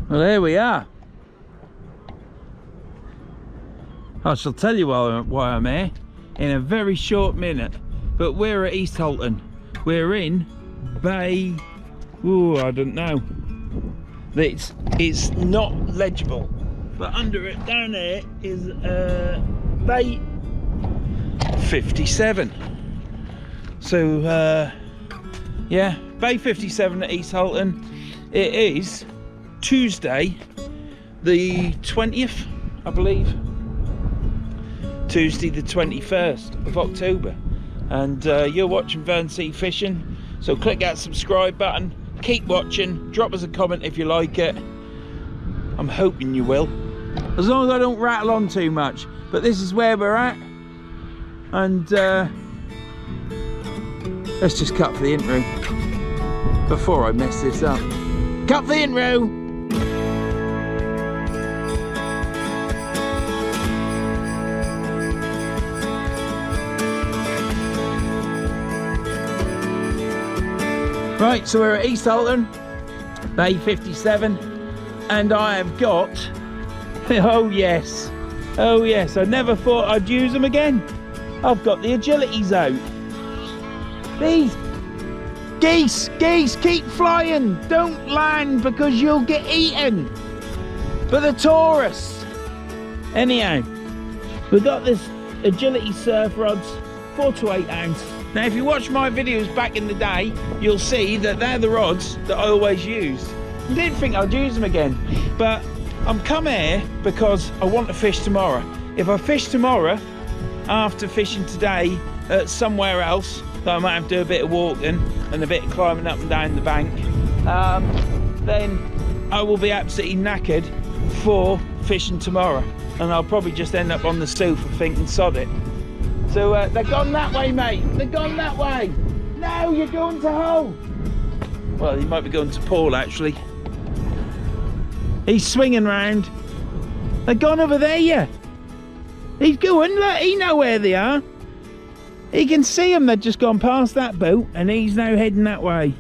Well, here we are. I shall tell you why I'm here in a very short minute. But we're at East Halton. We're in Bay... Ooh, I don't know. It's not legible. But under it, down there, is Bay 57. So, yeah, Bay 57 at East Halton. It is Tuesday, the 20th, I believe. Tuesday, the 21st of October. And you're watching Verns Fishing. So click that subscribe button. Keep watching. Drop us a comment if you like it. I'm hoping you will. As long as I don't rattle on too much. But this is where we're at. And let's just cut for the intro before I mess this up. Cut for the intro! Right, so we're at East Halton, Bay 57, and I have got, oh yes, I never thought I'd use them again. I've got the agilities out. These geese, keep flying, don't land because you'll get eaten by the tourists. Anyhow, we've got this agility surf rods, 4 to 8 ounce. Now if you watch my videos back in the day, you'll see that they're the rods that I always used. I didn't think I'd use them again, but I'm come here because I want to fish tomorrow. If I fish tomorrow, after fishing today at somewhere else, that I might have to do a bit of walking and a bit of climbing up and down the bank, then I will be absolutely knackered for fishing tomorrow. And I'll probably just end up on the sofa thinking, sod it. So they're gone that way, mate. They're gone that way. No, you're going to Hull. Well, you might be going to Paul, actually. He's swinging round. They're gone over there, yeah. He's going, look, he knows where they are. He can see them. They've just gone past that boat, and he's now heading that way.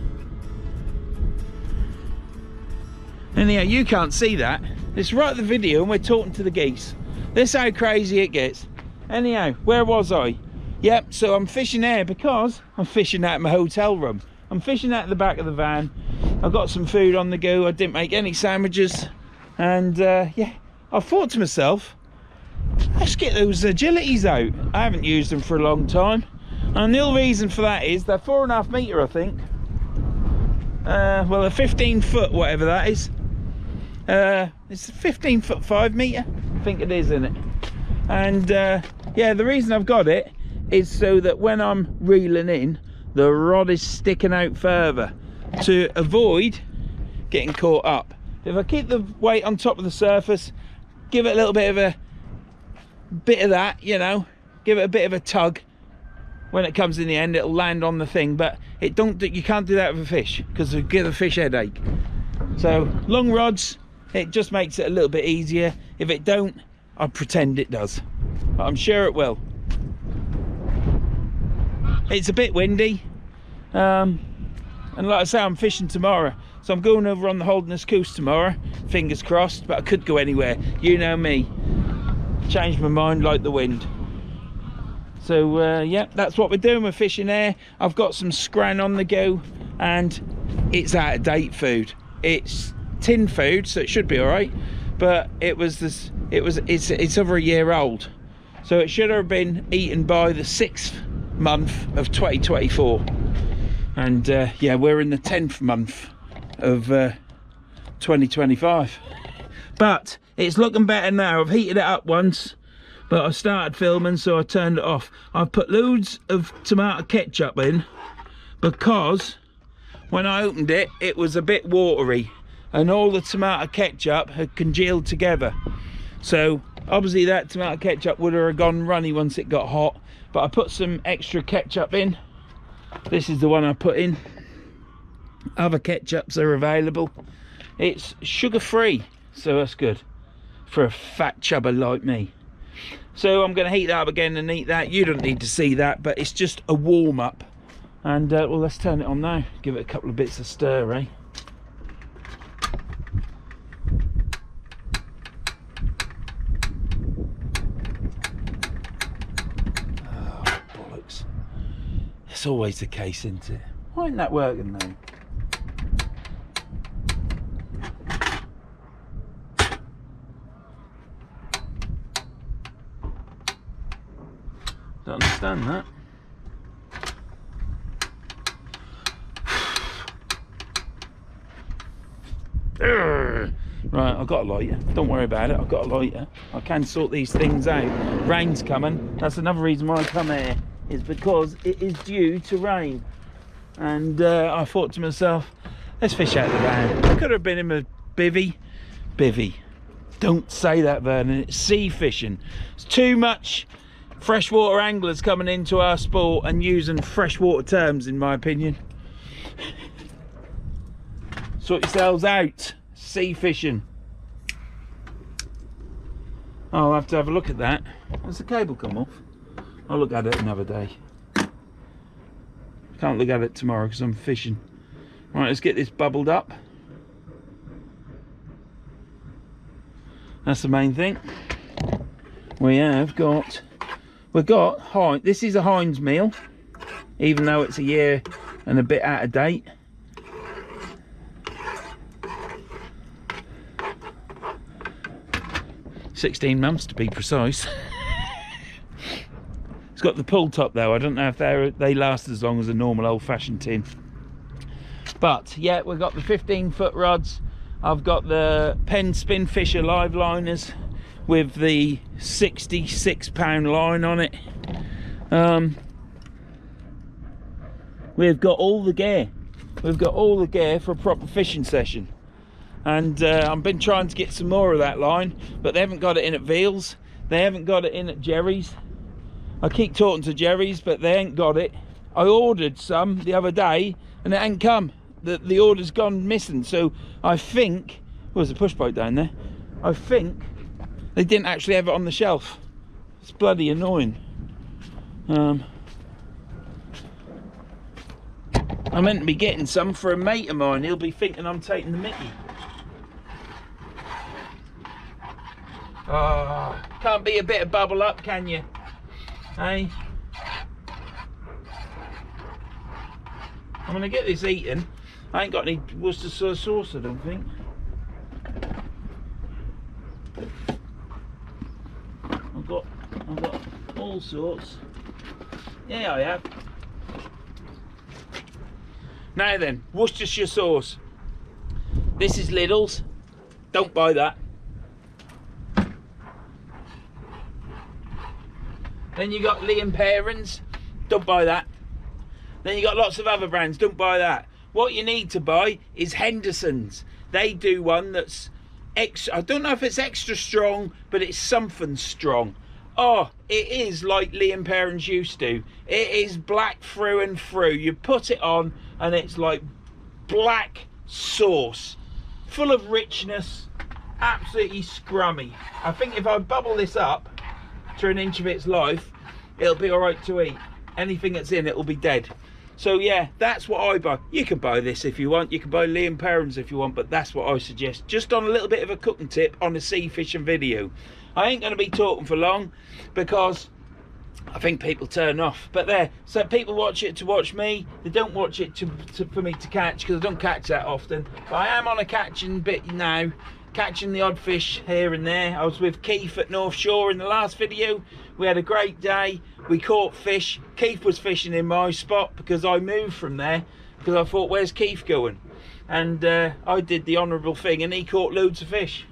Anyhow, you can't see that. It's right at the video, and we're talking to the geese. This is how crazy it gets. Anyhow, where was I? Yep, so I'm fishing there because I'm fishing out of my hotel room. I'm fishing out the back of the van. I've got some food on the go. I didn't make any sandwiches. And yeah, I thought to myself, let's get those agilities out. I haven't used them for a long time. And the only reason for that is they're 4.5 metre, I think. Well, a 15 foot, whatever that is. It's 15 foot 5 metre. I think it is, isn't it? And yeah, the reason I've got it is so that when I'm reeling in, the rod is sticking out further to avoid getting caught up. If I keep the weight on top of the surface, give it a little bit of that, you know, give it a bit of a tug, when it comes in the end it'll land on the thing. But you can't do that with a fish because it'll give the fish headache. So long rods, it just makes it a little bit easier. If it don't, I pretend it does, but I'm sure it will. It's a bit windy, and like I say, I'm fishing tomorrow, so I'm going over on the Holderness Coast tomorrow, fingers crossed, but I could go anywhere. You know me, change my mind like the wind. So yeah, that's what we're doing. We're fishing there. I've got some scran on the go, and it's out of date food. It's tin food, so it should be all right. But it's over a year old, so it should have been eaten by the 6th month of 2024. And yeah, we're in the 10th month of 2025. But it's looking better now. I've heated it up once, but I started filming, so I turned it off. I've put loads of tomato ketchup in because when I opened it, it was a bit watery and all the tomato ketchup had congealed together. So obviously that tomato ketchup would have gone runny once it got hot, but I put some extra ketchup in. This is the one I put in. Other ketchups are available. It's sugar free, so that's good for a fat chubber like me. So I'm going to heat that up again and eat that. You don't need to see that, but it's just a warm up. And well, let's turn it on now. Give it a couple of bits of stir, eh? That's always the case, isn't it? Why isn't that working though? Don't understand that. Right, I've got a lighter. Don't worry about it. I've got a lighter. I can sort these things out. Rain's coming. That's another reason why I come here, is because it is due to rain. And I thought to myself, let's fish out the van. I could have been in a bivvy. Don't say that, Vernon. It's sea fishing. It's too much freshwater anglers coming into our sport and using freshwater terms, in my opinion. Sort yourselves out. Sea fishing. Oh, I'll have to have a look at that. Has the cable come off? I'll look at it another day. Can't look at it tomorrow because I'm fishing. Right, let's get this bubbled up. That's the main thing. We've got Heinz. This is a Heinz meal, even though it's a year and a bit out of date. $16 months to be precise. It's got the pull top though. I don't know if they last as long as a normal old-fashioned tin. But yeah, we've got the 15-foot rods. I've got the Penn Spin Fisher live liners with the 66-pound line on it. We've got all the gear. We've got all the gear for a proper fishing session. And I've been trying to get some more of that line, but they haven't got it in at Veals. They haven't got it in at Jerry's. I keep talking to Jerry's, but they ain't got it. I ordered some the other day, and it ain't come. The order's gone missing. So I think, well, there's a push boat down there. I think they didn't actually have it on the shelf. It's bloody annoying. I'm meant to be getting some for a mate of mine. He'll be thinking I'm taking the mickey. Oh, can't be a bit of bubble up, can you? Hey? I'm gonna get this eaten. I ain't got any Worcestershire sauce, I don't think. I've got all sorts. Yeah, I have. Now then, Worcestershire sauce. This is Lidl's. Don't buy that. Then you got Lee & Perrins. Don't buy that. Then you got lots of other brands. Don't buy that. What you need to buy is Henderson's. They do one that's extra. I don't know if it's extra strong, but it's something strong. Oh, it is like Lee & Perrins used to. It is black through and through. You put it on and it's like black sauce, full of richness, absolutely scrummy. I think if I bubble this up to an inch of its life, it'll be all right to eat. Anything that's in it will be dead. So yeah, that's what I buy. You can buy this if you want. You can buy Lee & Perrins if you want, but that's what I suggest. Just on a little bit of a cooking tip on a sea fishing video. I ain't going to be talking for long because I think people turn off. But there, so people watch it to watch me. They don't watch it for me to catch, because I don't catch that often. But I am on a catching bit now. Catching the odd fish here and there. I was with Keith at North Shore in the last video. We had a great day. We caught fish. Keith was fishing in my spot because I moved from there, because I thought, where's Keith going? And I did the honourable thing, and he caught loads of fish.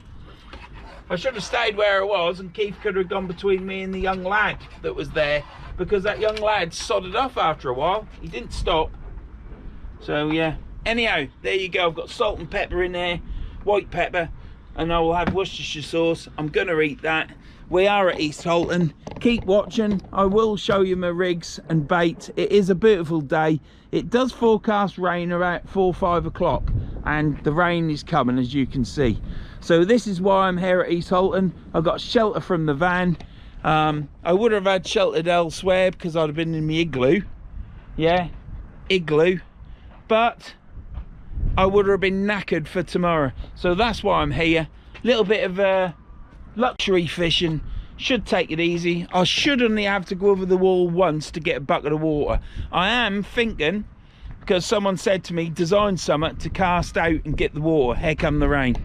I should have stayed where I was, and Keith could have gone between me and the young lad that was there, because that young lad sodded off after a while. He didn't stop. So yeah, anyhow, there you go. I've got salt and pepper in there, white pepper, and I will have Worcestershire sauce. I'm gonna eat that. We are at East Halton. Keep watching. I will show you my rigs and bait. It is a beautiful day. It does forecast rain around 4 or 5 o'clock, and the rain is coming, as you can see. So this is why I'm here at East Halton. I've got shelter from the van. I would have had sheltered elsewhere because I'd have been in my igloo. Yeah, igloo. But I would have been knackered for tomorrow. So that's why I'm here. Little bit of luxury fishing Should take it easy. I should only have to go over the wall once to get a bucket of water. I am thinking, because someone said to me, design something to cast out and get the water, here come the rain.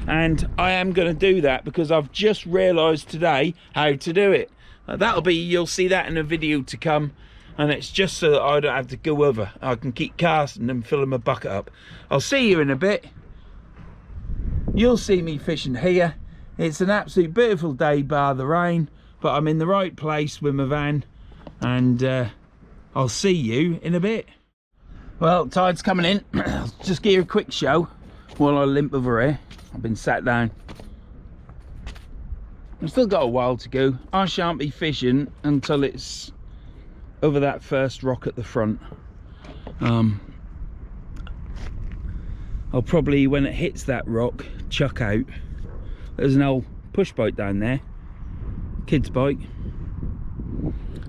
And I am going to do that because I've just realised today how to do it. That'll be, you'll see that in a video to come, and it's just so that I don't have to go over. I can keep casting and filling my bucket up. I'll see you in a bit. You'll see me fishing here. It's an absolute beautiful day bar the rain, but I'm in the right place with my van, and I'll see you in a bit. Well, tide's coming in. I'll just give you a quick show while I limp over here. I've been sat down. I've still got a while to go. I shan't be fishing until it's over that first rock at the front. I'll probably, when it hits that rock, chuck out. There's an old push bike down there, kid's bike.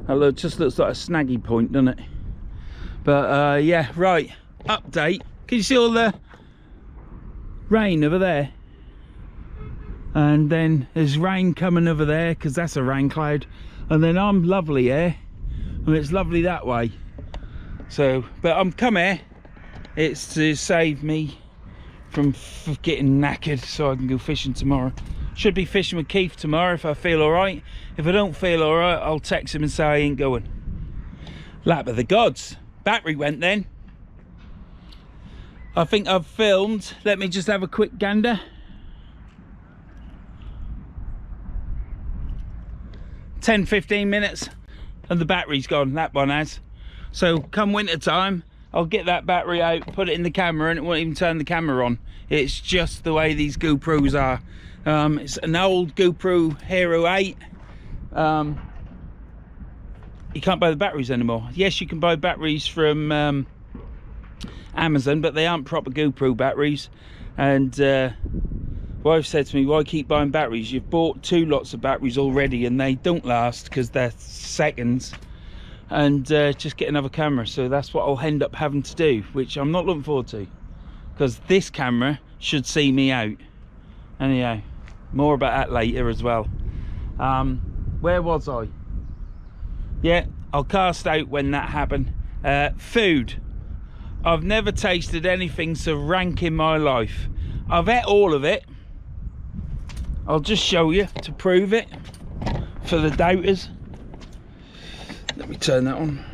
It just looks like a snaggy point, doesn't it? But yeah, right, update. Can you see all the rain over there? And then there's rain coming over there, because that's a rain cloud. And then I'm lovely here, and it's lovely that way. So, but I'm come here, it's to save me from getting knackered so I can go fishing tomorrow. Should be fishing with Keith tomorrow if I feel alright. If I don't feel alright, I'll text him and say I ain't going. Lap of the gods. Battery went then. I think I've filmed. Let me just have a quick gander. 10-15 minutes and the battery's gone. That one has. So come winter time, I'll get that battery out, put it in the camera, and it won't even turn the camera on. It's just the way these GoPros are. It's an old GoPro Hero 8. You can't buy the batteries anymore. Yes, you can buy batteries from Amazon, but they aren't proper GoPro batteries. And wife said to me, why keep buying batteries? You've bought 2 lots of batteries already and they don't last because they're seconds. And just get another camera. So that's what I'll end up having to do, which I'm not looking forward to, because this camera should see me out. Anyhow, more about that later as well. Where was I? Yeah, I'll cast out when that happened. Food. I've never tasted anything so rank in my life. I've ate all of it. I'll just show you to prove it for the doubters. Let me turn that on.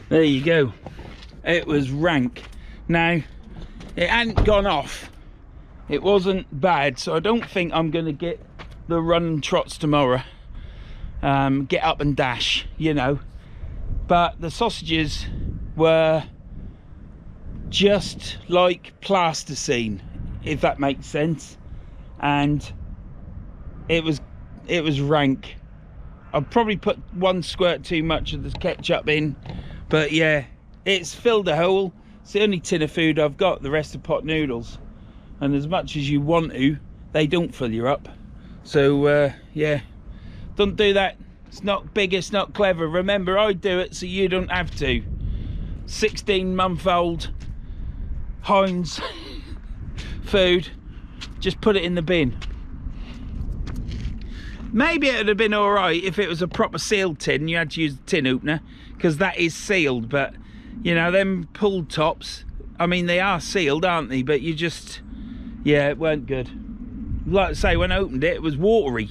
There you go. It was rank. Now, it hadn't gone off. It wasn't bad, so I don't think I'm going to get the run and trots tomorrow. Get up and dash, you know. But the sausages were just like plasticine, if that makes sense. And it was rank. I'd probably put 1 squirt too much of the ketchup in, but yeah, it's filled a hole. It's the only tin of food I've got. The rest are pot noodles, and as much as you want to, they don't fill you up. So yeah, don't do that. It's not big, it's not clever. Remember, I do it so you don't have to. 16-month-old Heinz food, just put it in the bin. Maybe it would have been all right if it was a proper sealed tin. You had to use the tin opener, because that is sealed. But you know, them pulled tops, I mean, they are sealed, aren't they? But you just, yeah, it weren't good. Like I say, when I opened it, it was watery,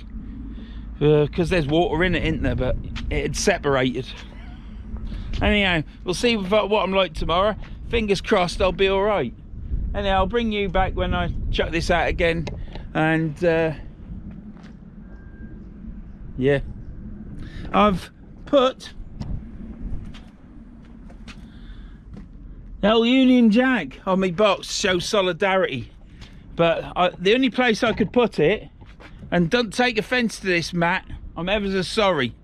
because there's water in it, isn't there? But it had separated. Anyhow, we'll see what I'm like tomorrow. Fingers crossed I'll be all right. Anyhow, I'll bring you back when I chuck this out again. And yeah, I've put the old Union Jack on my box to show solidarity. But the only place I could put it, and don't take offence to this, Matt, I'm ever so sorry,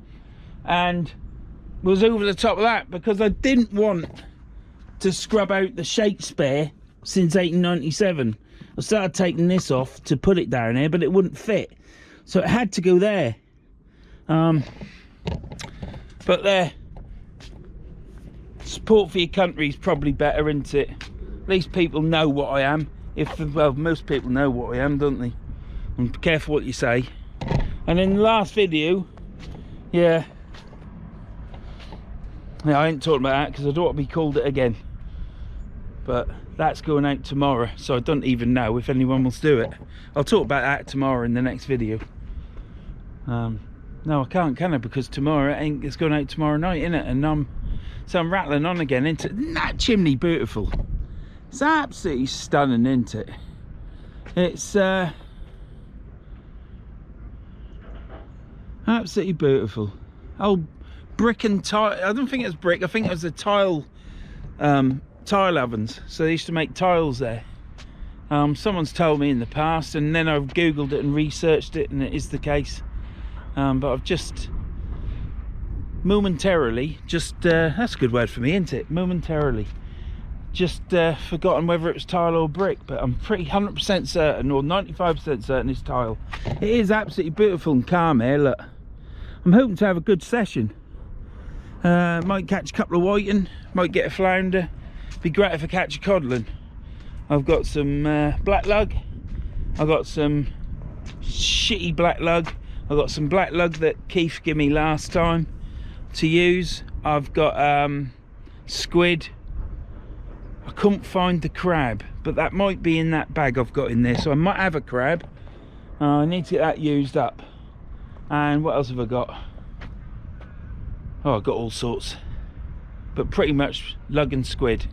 and was over the top of that, because I didn't want to scrub out the Shakespeare since 1897. I started taking this off to put it down here, but it wouldn't fit, so it had to go there. But there, support for your country is probably better, isn't it? At least people know what I am. Well, most people know what I am, don't they? And be careful what you say. And in the last video, yeah, I ain't talking about that because I don't want to be called it again. But that's going out tomorrow, so I don't even know if anyone wants to do it. I'll talk about that tomorrow in the next video. No, I can't, can I? Because tomorrow it's going out tomorrow night, innit? And so I'm rattling on again. Isn't that chimney beautiful? It's absolutely stunning, isn't it? It's absolutely beautiful. Oh, brick and tile. I don't think it was brick. I think it was the tile ovens. So they used to make tiles there. Someone's told me in the past, and then I've googled it and researched it, and it is the case. But I've just momentarily, that's a good word for me, isn't it? Momentarily, just forgotten whether it was tile or brick, but I'm pretty 100% certain, or 95% certain it's tile. It is absolutely beautiful and calm here, look. I'm hoping to have a good session. Might catch a couple of whiting, might get a flounder. Be great if I catch a codlin. I've got some black lug. I've got some shitty black lug. I've got some black lug that Keith gave me last time to use. I've got squid. I couldn't find the crab, but that might be in that bag I've got in there, so I might have a crab. I need to get that used up. And what else have I got? Oh, I've got all sorts, but pretty much lug and squid.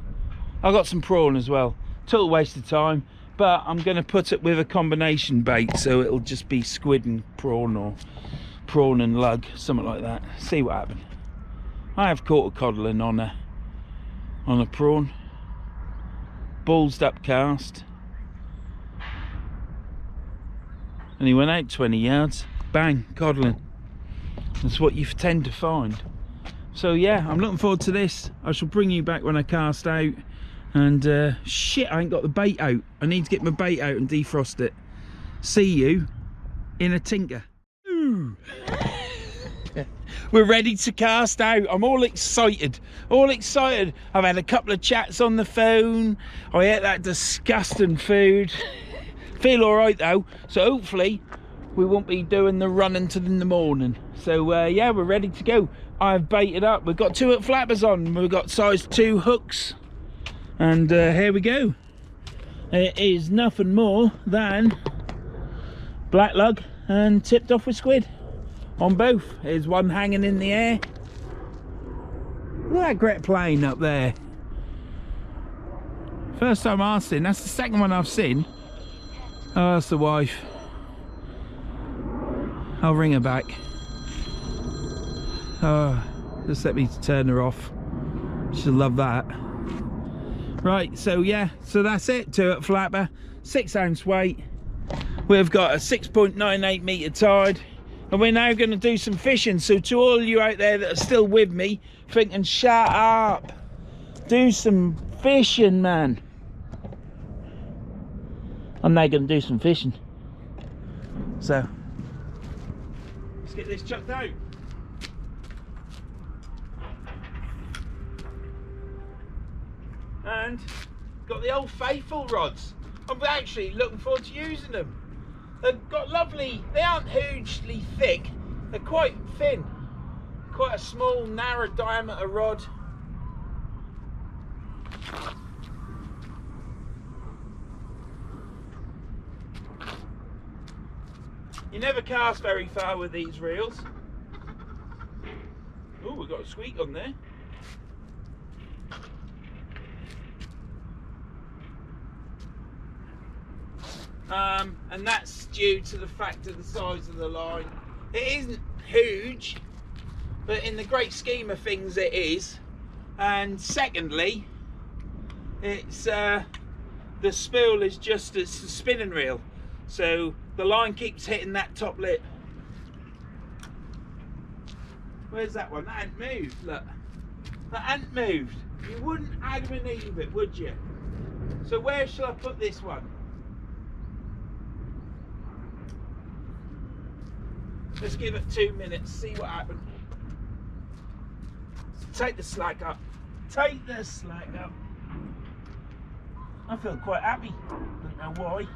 I've got some prawn as well. Total waste of time, but I'm going to put it with a combination bait, so it'll just be squid and prawn, or prawn and lug, something like that. See what happens. I have caught a codlin on a prawn, ballsed up cast, and he went out 20 yards, bang, codlin. That's what you tend to find. So yeah, I'm looking forward to this. I shall bring you back when I cast out. And shit, I ain't got the bait out. I need to get my bait out and defrost it. See you in a tinker. Ooh. We're ready to cast out. I'm all excited. All excited. I've had a couple of chats on the phone. I ate that disgusting food. Feel all right though. So hopefully we won't be doing the run until in the morning. So yeah, we're ready to go. I've baited up. We've got 2 hook flappers on. We've got size 2 hooks. And here we go. It is nothing more than black lug and tipped off with squid on both. There's one hanging in the air. Look at that great plane up there. First time I've seen. That's the second one I've seen. Oh, that's the wife. I'll ring her back. Oh, just let me turn her off. She'll love that. Right, so yeah, so that's it. 2 hook flapper, 6 ounce weight. We've got a 6.98 metre tide, and we're now going to do some fishing. So to all you out there that are still with me, thinking, shut up, do some fishing, man. I'm now going to do some fishing. So let's get this chucked out. And got the old faithful rods. I'm actually looking forward to using them. They've got lovely, they aren't hugely thick, they're quite thin. Quite a small, narrow diameter rod. You never cast very far with these reels. Oh, we've got a squeak on there. And that's due to the fact of the size of the line. It isn't huge, but in the great scheme of things it is. And secondly, it's the spool is just a spinning reel, so the line keeps hitting that top lip. Where's that one? That ain't moved. Look, that ain't moved. You wouldn't Adam and Eve it, would you? So where shall I put this one? Let's give it 2 minutes, see what happens. Take the slack up. Take the slack up. I feel quite happy. Don't know why.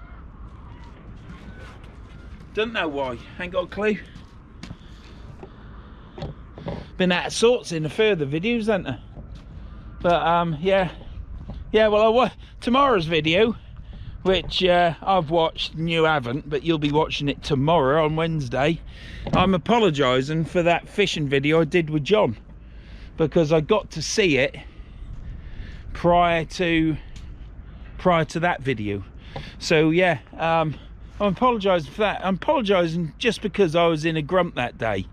Don't know why. Ain't got a clue. Been out of sorts in the further videos, haven't I? But yeah. Well, tomorrow's video, which I've watched and you haven't, but you'll be watching it tomorrow on Wednesday. I'm apologising for that fishing video I did with John, because I got to see it prior to that video. So yeah, I'm apologising for that. I'm apologising just because I was in a grump that day,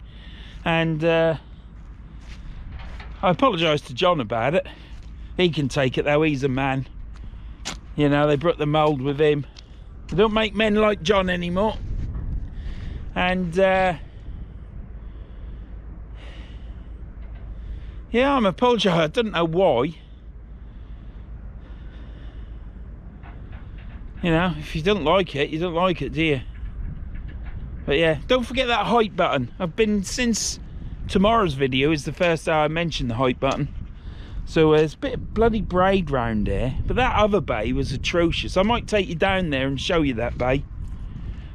and I apologise to John about it. He can take it though, he's a man. You know, they broke the mould with him. They don't make men like John anymore. And yeah, I'm apologising. I don't know why. You know, if you don't like it, you don't like it, do you? But yeah, don't forget that hype button. I've been, since tomorrow's video is the first day I mentioned the hype button. So there's a bit of bloody braid round there, but that other bay was atrocious. I might take you down there and show you that bay.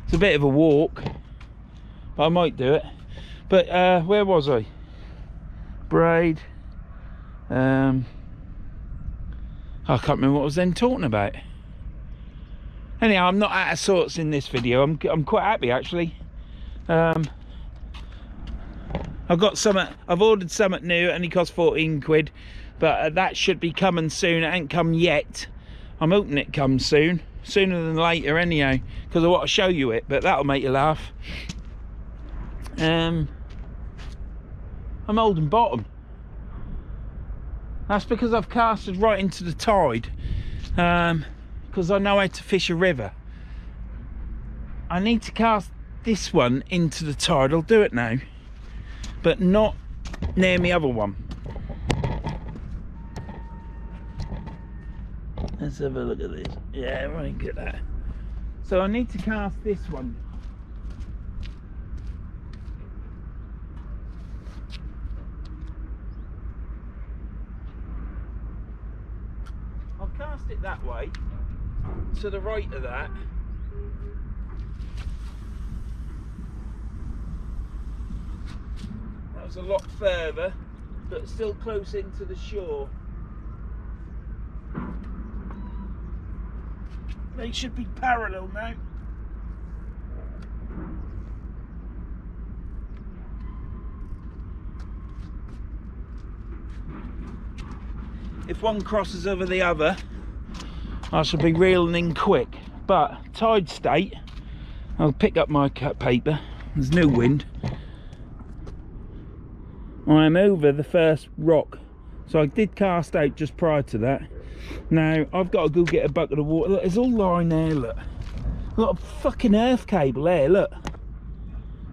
It's a bit of a walk, but I might do it. But where was I? Braid. I can't remember what I was then talking about. Anyhow, I'm not out of sorts in this video. I'm quite happy actually. I've got something. I've ordered something new. It only cost 14 quid, but that should be coming soon. It ain't come yet. I'm hoping it comes soon, sooner than later. Anyhow, because I want to show you it. But that'll make you laugh. I'm holding bottom. That's because I've casted right into the tide. Because I know how to fish a river. I need to cast this one into the tide. I'll do it now, but not near me other one. Let's have a look at this. Yeah, right, get that. So I need to cast this one. I'll cast it that way, to the right of that. That was a lot further, but still close into the shore. They should be parallel now. If one crosses over the other, I shall be reeling in quick. But tide state, I'll pick up my cut paper. There's no wind. I'm over the first rock, so I did cast out just prior to that. Now I've got to go get a bucket of water. Look, there's all line there. Look, a lot of fucking earth cable there. Look,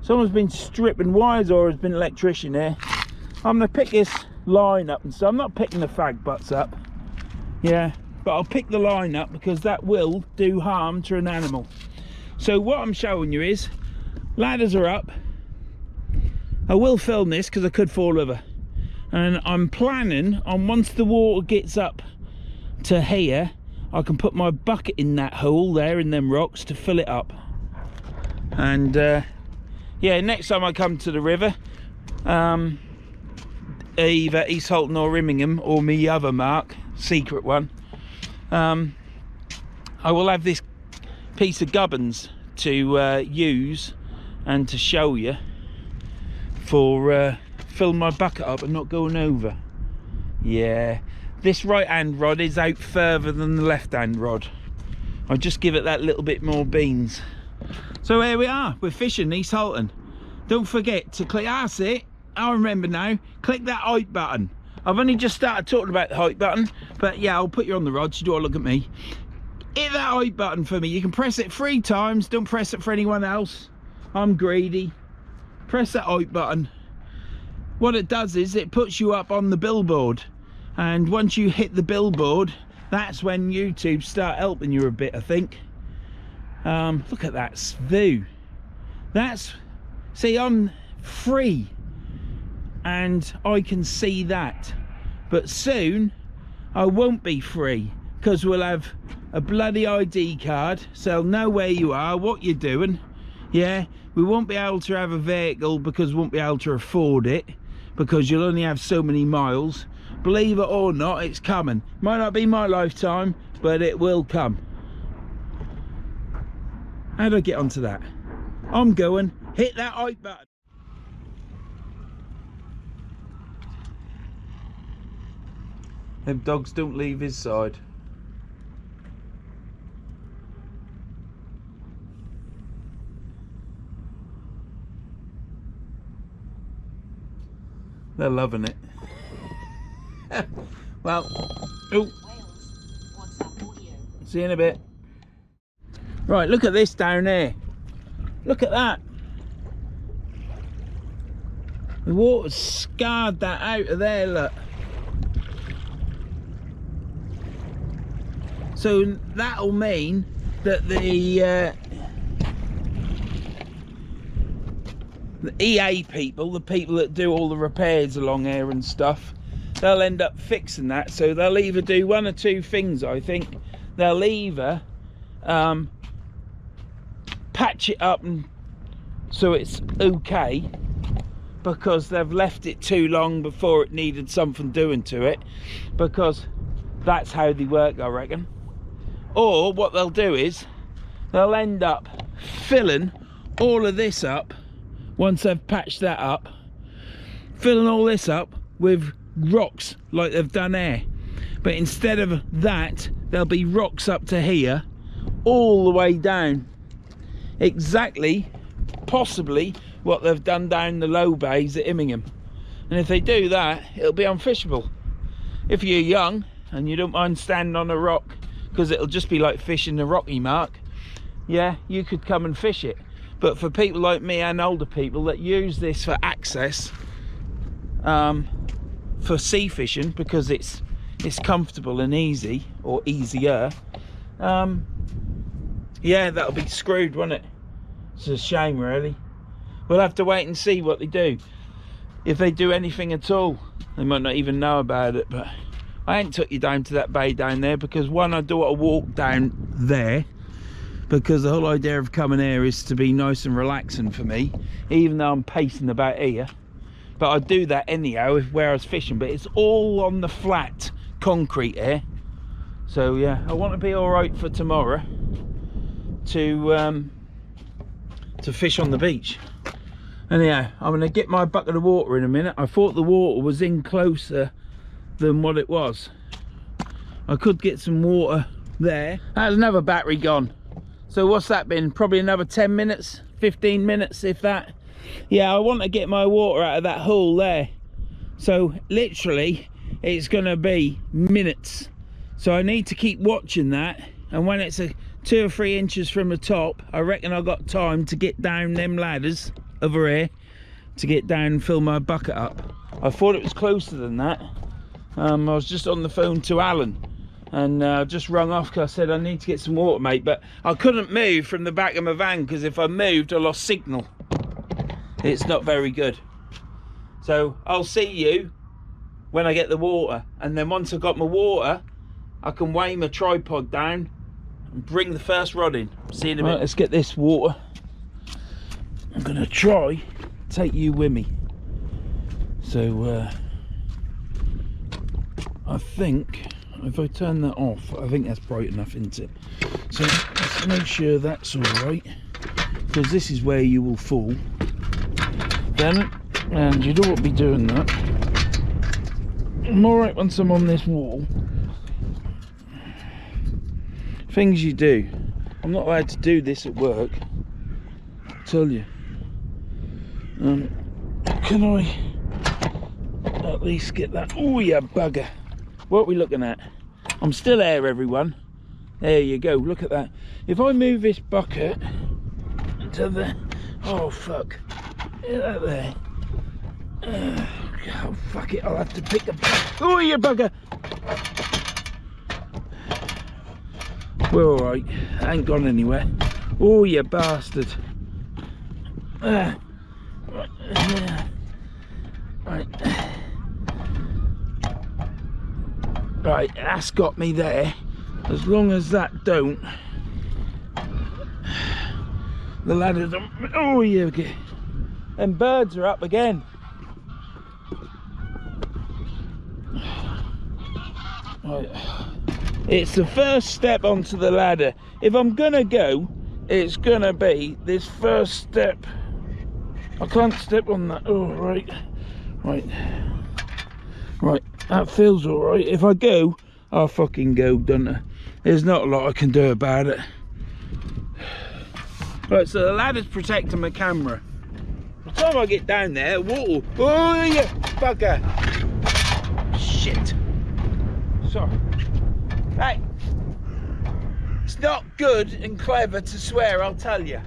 someone's been stripping wires, or has been an electrician there. I'm gonna pick this line up, and so I'm not picking the fag butts up. Yeah, but I'll pick the line up because that will do harm to an animal. So what I'm showing you is ladders are up. I will film this because I could fall over, and I'm planning on, once the water gets up to here, I can put my bucket in that hole there in them rocks to fill it up. And yeah, next time I come to the river, either East Halton or Immingham, or me other mark, secret one, I will have this piece of gubbins to use and to show you for filling my bucket up and not going over. Yeah, this right hand rod is out further than the left hand rod. I'll just give it that little bit more beans. So here we are, we're fishing East Halton. Don't forget to click, that's it, I remember now, click that hype button. I've only just started talking about the hype button, but yeah, I'll put you on the rod so you don't look at me. Hit that hype button for me. You can press it 3 times, don't press it for anyone else. I'm greedy. Press that hype button. What it does is it puts you up on the billboard, and once you hit the billboard, that's when YouTube start helping you a bit, I think. Look at that view. That's, see, I'm free and I can see that, but soon I won't be free because we'll have a bloody ID card, so they'll know where you are, what you're doing. Yeah, we won't be able to have a vehicle because we won't be able to afford it, because you'll only have so many miles. Believe it or not, it's coming. Might not be my lifetime, but it will come. How do I get onto that? I'm going. Hit that like button. Them dogs don't leave his side. They're loving it. Well, oh, see you in a bit. Right, look at this down there. Look at that. The water's scarred that out of there, look. So that'll mean that the EA people, the people that do all the repairs along here and stuff, they'll end up fixing that. So they'll either do one or two things, I think. They'll either patch it up and so it's okay, because they've left it too long before it needed something doing to it, because that's how they work, I reckon. Or what they'll do is they'll end up filling all of this up, once they've patched that up, filling all this up with rocks like they've done here. But instead of that, there'll be rocks up to here, all the way down. Exactly, possibly, what they've done down the low bays at Immingham. And if they do that, it'll be unfishable. If you're young and you don't mind standing on a rock, because it'll just be like fishing the Rocky Mark, yeah, you could come and fish it. But for people like me and older people that use this for access, for sea fishing, because it's comfortable and easy, or easier, yeah, that'll be screwed, won't it? It's a shame, really. We'll have to wait and see what they do. If they do anything at all, they might not even know about it. But I ain't took you down to that bay down there because, one, I do want to walk down there, because the whole idea of coming here is to be nice and relaxing for me, even though I'm pacing about here. But I do that anyhow where I was fishing, but it's all on the flat concrete here. So yeah, I want to be all right for tomorrow to fish on the beach. Anyhow, I'm going to get my bucket of water in a minute. I thought the water was in closer than what it was. I could get some water there. There's another battery gone. So what's that been? Probably another 10 minutes, 15 minutes, if that. Yeah, I want to get my water out of that hole there. So literally, it's going to be minutes. So I need to keep watching that. And when it's 2 or 3 inches from the top, I reckon I've got time to get down them ladders over here to get down and fill my bucket up. I thought it was closer than that. I was just on the phone to Alan, and just rung off because I said I need to get some water, mate, but I couldn't move from the back of my van because if I moved I lost signal. It's not very good. So I'll see you when I get the water, and then once I've got my water I can weigh my tripod down and bring the first rod in. See you in a minute. Right, let's get this water. I'm gonna try take you with me. So I think if I turn that off, I think that's bright enough, isn't it? So let's make sure that's all right, because this is where you will fall then, and you don't want to be doing that. I'm all right once I'm on this wall. Things you do. I'm not allowed to do this at work, I tell you. Can I at least get that? Oh, you bugger. What are we looking at? I'm still here, everyone. There you go, look at that. If I move this bucket to the... Oh, fuck. Get that there. Oh, fuck it, I'll have to pick the... Oh, you bugger. We're all right. I ain't gone anywhere. Oh, you bastard. Right. Right, that's got me there. As long as that don't, the ladder don't. Oh yeah, okay. And birds are up again. Right. It's the first step onto the ladder. If I'm gonna go, it's gonna be this first step. I can't step on that. Oh, right. Right, that feels alright. If I go, I'll fucking go, don't I? There's not a lot I can do about it. Right, so the ladder's protecting my camera. By the time I get down there, water. Oh, yeah, fucker. Shit. Sorry. Hey. It's not good and clever to swear, I'll tell you.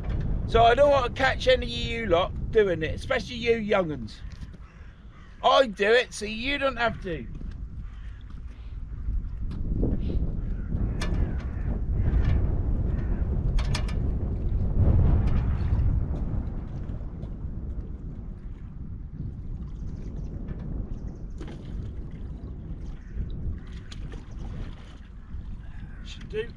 So I don't want to catch any of you lot doing it, especially you young'uns. I do it so you don't have to. Should do.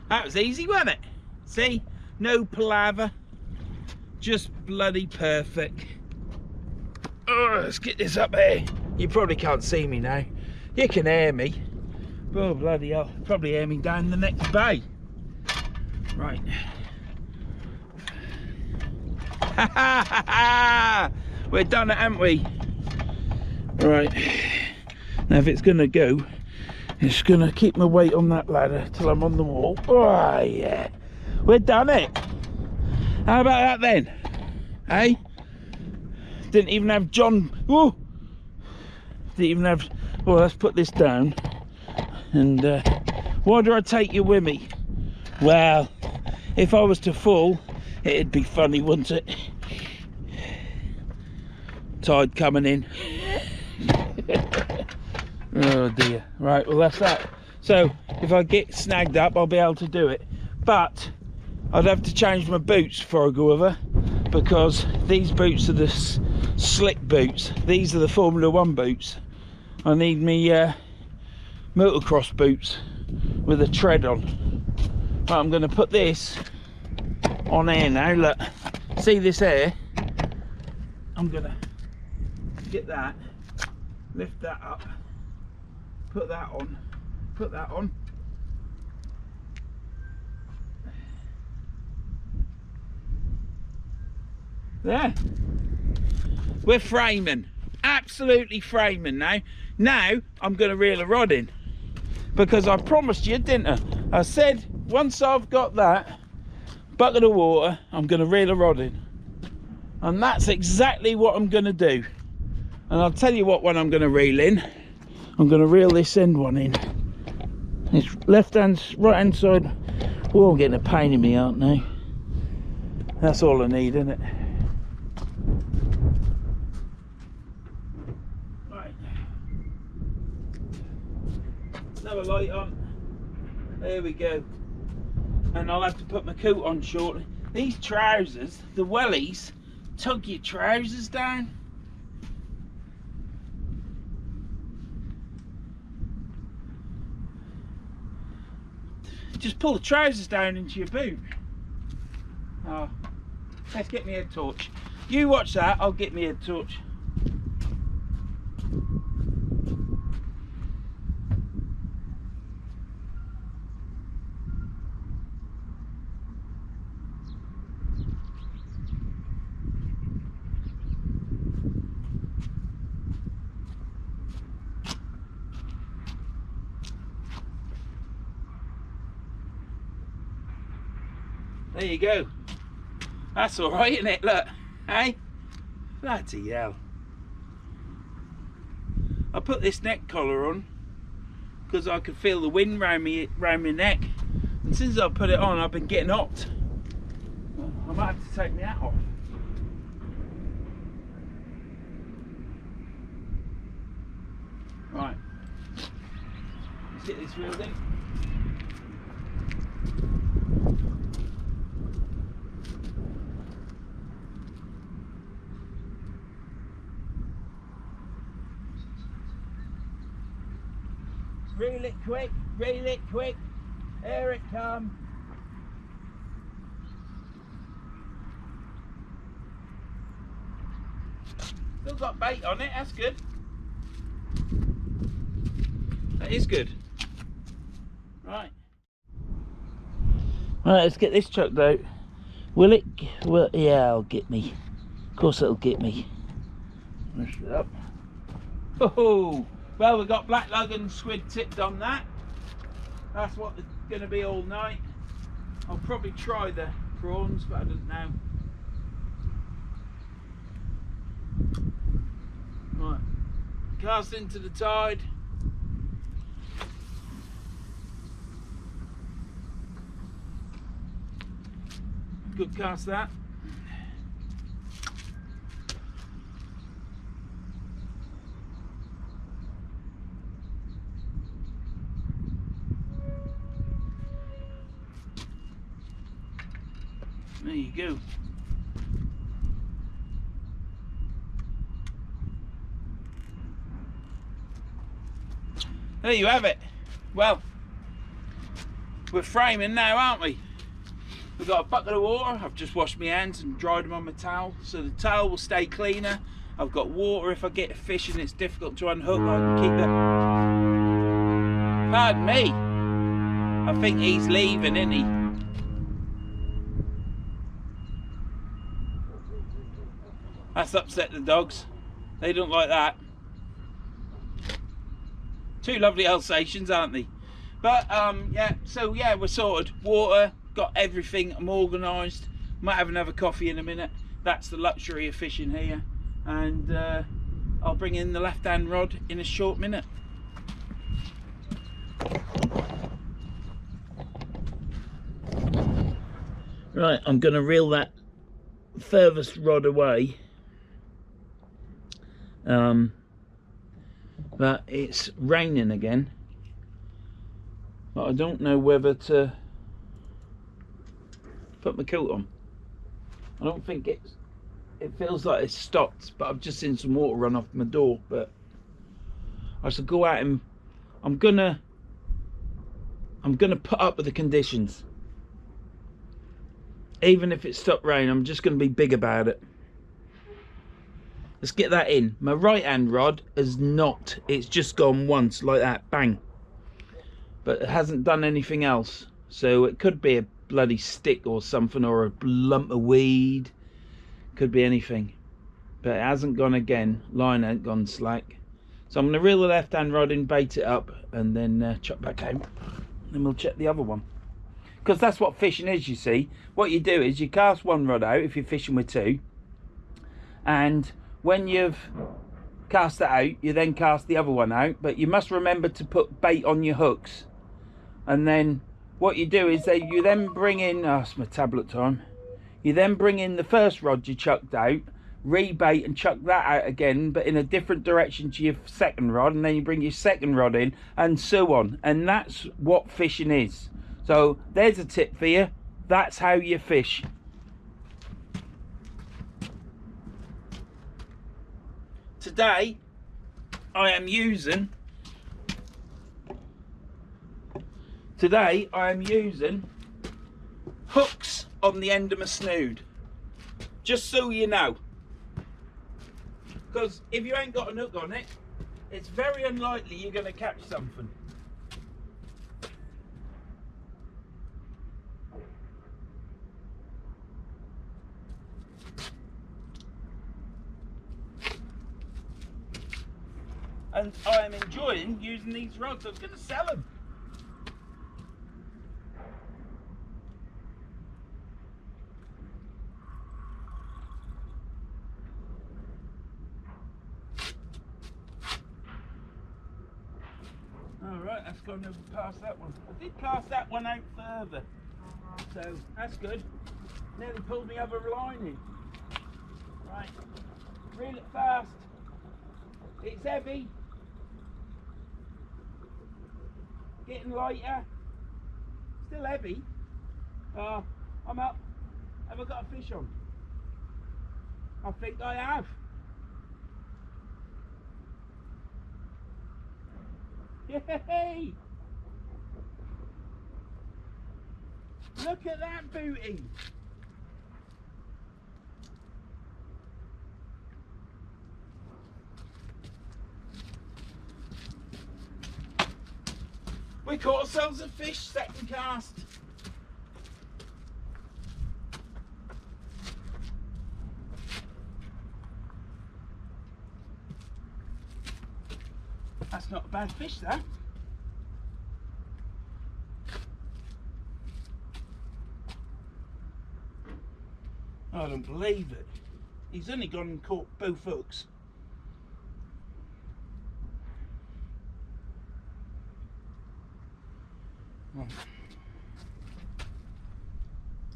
That was easy, wasn't it? See? No palaver. Just bloody perfect. Oh, let's get this up here. You probably can't see me now. You can hear me. Oh, bloody hell. Probably hear me down the next bay. Right. Ha ha ha ha! We're done it, haven't we? Right. Now, if it's going to go, it's gonna keep my weight on that ladder till I'm on the wall. Oh yeah, we're done it. How about that then? Hey, didn't even have John. Oh, didn't even have. Well, let's put this down. And why do I take you with me? Well, if I was to fall, it'd be funny, wouldn't it? Tide coming in. Oh dear. Right, well that's that. So if I get snagged up, I'll be able to do it, but I'd have to change my boots before I go over, because these boots are the slick boots. These are the Formula 1 boots. I need me motocross boots with a tread on. Right, I'm going to put this on here now. Look, see this here? I'm going to get that, lift that up, put that on, there. We're framing, absolutely framing now. Now I'm going to reel a rod in, because I promised you, didn't I? I said once I've got that bucket of water, I'm going to reel a rod in, and that's exactly what I'm going to do. And I'll tell you what one I'm going to reel in. I'm going to reel this end one in. It's left hand, right hand side. Oh, I'm getting a pain in me, aren't I? That's all I need, isn't it? Right. Another light on. There we go. And I'll have to put my coat on shortly. These trousers, the wellies, tug your trousers down. Just pull the trousers down into your boot. Oh, let's get me a torch. You watch that, I'll get me a torch. There you go. That's all right, isn't it? Look, hey? Bloody hell. I put this neck collar on because I could feel the wind round my neck. And since I put it on, I've been getting hot. I might have to take my hat off. Right. Let's get this reeled in. reel it quick, reel it quick. Here it comes. Still got bait on it, that's good. That is good. Right. Right, let's get this chucked out. Will it? Well, yeah, it'll get me. Of course it'll get me. Lift it up. Oh, well, we've got black lug and squid tipped on that. That's what it's going to be all night. I'll probably try the prawns, but I don't know. Right, cast into the tide. Good cast that. There you go. There you have it. Well, we're framing now, aren't we? We've got a bucket of water. I've just washed my hands and dried them on my towel, so the towel will stay cleaner. I've got water if I get a fish and it's difficult to unhook. I can keep that. Pardon me. I think he's leaving, isn't he? That's upset the dogs. They don't like that. Two lovely Alsatians, aren't they? But yeah, so yeah, we're sorted. Water, got everything. I'm organised. Might have another coffee in a minute. That's the luxury of fishing here. And I'll bring in the left-hand rod in a short minute. Right, I'm going to reel that furthest rod away. But it's raining again. But I don't know whether to put my coat on. I don't think it feels like it's stopped, but I've just seen some water run off my door. But I should go out and I'm gonna put up with the conditions. Even if it stopped raining, I'm just gonna be big about it. Let's get that in. My right hand rod has not, it's just gone once like that, bang. But it hasn't done anything else. So it could be a bloody stick or something, or a lump of weed. Could be anything. But it hasn't gone again. Line ain't gone slack. So I'm going to reel the left hand rod in, bait it up, and then chuck back out. Then we'll check the other one. Because that's what fishing is, you see. What you do is you cast one rod out if you're fishing with two. And when you've cast that out, you then cast the other one out. But you must remember to put bait on your hooks. And then what you do is you then bring in, oh, it's my tablet time. You then bring in the first rod you chucked out, rebait and chuck that out again, but in a different direction to your second rod, and then you bring your second rod in, and so on. And that's what fishing is. So there's a tip for you. That's how you fish. Today I am using hooks on the end of my snood, just so you know, because if you ain't got a hook on it, it's very unlikely you're going to catch something. And I am enjoying using these rods. I was going to sell them. Alright, that's gone over past that one. I did cast that one out further, so that's good. Nearly pulled me other line in. Right, reel it fast. It's heavy. Getting lighter. Still heavy. I'm up. Have I got a fish on? I think I have. Yay! Look at that booty. We caught ourselves a fish, second cast. That's not a bad fish, that. I don't believe it. He's only gone and caught both hooks.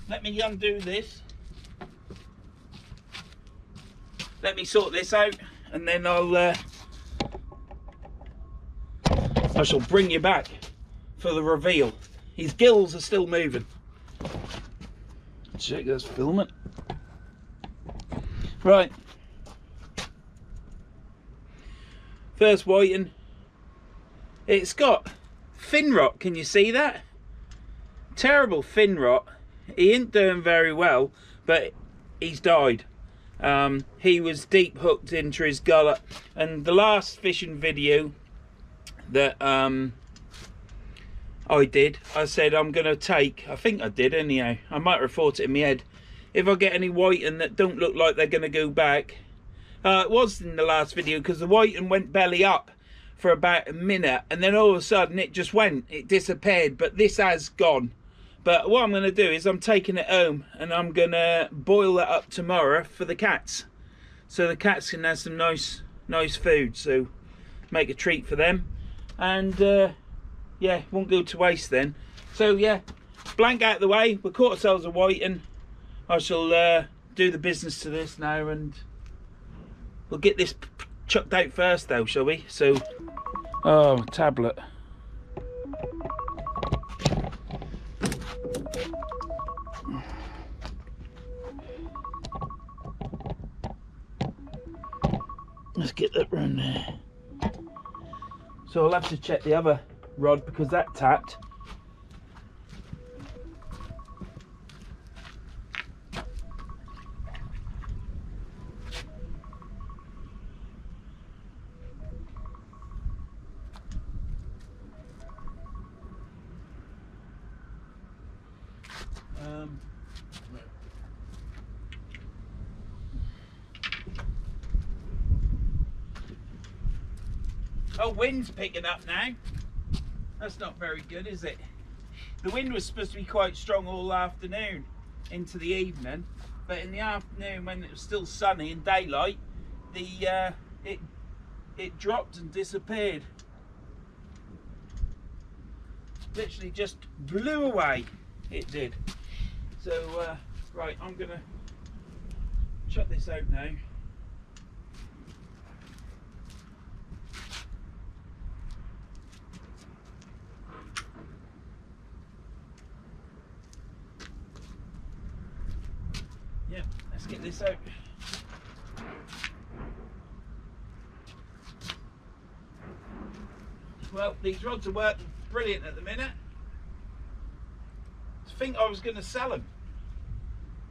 Let me undo this. Let me sort this out, and then I shall bring you back for the reveal. His gills are still moving. Check this filament. Right. First whiting. It's got fin rot. Can you see that? Terrible fin rot. He ain't doing very well, but he's died. He was deep hooked into his gullet, and the last fishing video that I did, I said I'm gonna take, I think I did anyhow, I might have thought it in my head, if I get any whiting that don't look like they're gonna go back. It was in the last video, because the whiting went belly up for about a minute, and then all of a sudden it disappeared, but this has gone. But what I'm going to do is I'm taking it home, and I'm going to boil that up tomorrow for the cats, so the cats can have some nice food, so make a treat for them, and yeah, won't go to waste then. So yeah, blank out the way, we caught ourselves a whiting. I shall do the business to this now, and we'll get this chucked out first though, shall we? So, oh, tablet. Let's get that round there. So I'll have to check the other rod because that tapped. Oh, wind's picking up now. That's not very good, is it? The wind was supposed to be quite strong all afternoon into the evening, but in the afternoon when it was still sunny and daylight, the it dropped and disappeared. Literally just blew away. It did. So right, I'm gonna shut this out now. Yep, let's get this out. Well, these rods are working brilliant at the minute. I think I was going to sell them.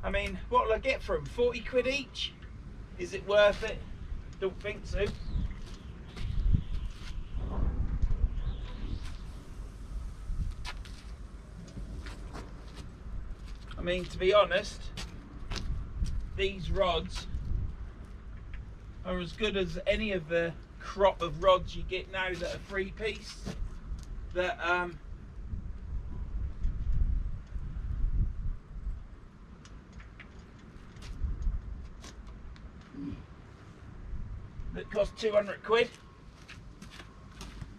I mean, what will I get for them? 40 quid each? Is it worth it? Don't think so. I mean, to be honest, these rods are as good as any of the crop of rods you get now that are three piece. That that cost 200 quid.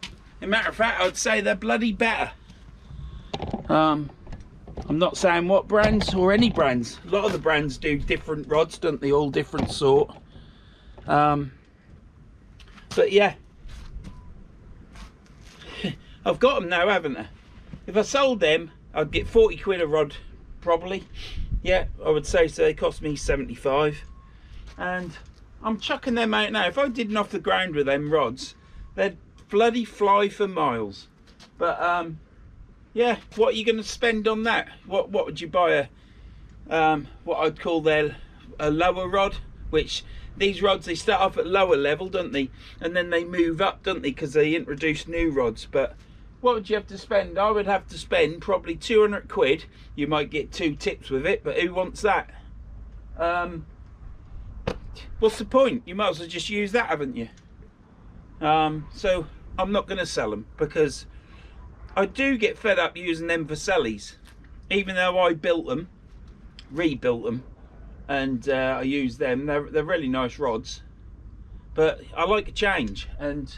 As a matter of fact, I'd say they're bloody better. I'm not saying what brands or any brands. A lot of the brands do different rods, don't they? All different sort. But yeah, I've got them now, haven't I? If I sold them, I'd get 40 quid a rod, probably. Yeah, I would say so. They cost me 75, and I'm chucking them out now. If I didn't off the ground with them rods, they'd bloody fly for miles. But Yeah, what are you going to spend on that? What would you buy? What I'd call a lower rod, which these rods, they start off at lower level, don't they, and then they move up, don't they, because they introduce new rods. But what would you have to spend? I would have to spend probably 200 quid. You might get 2 tips with it, but who wants that? What's the point? You might as well just use that, haven't you? So I'm not going to sell them, because I do get fed up using them for sellies, even though I built them, rebuilt them, and I use them. They're really nice rods, but I like a change. And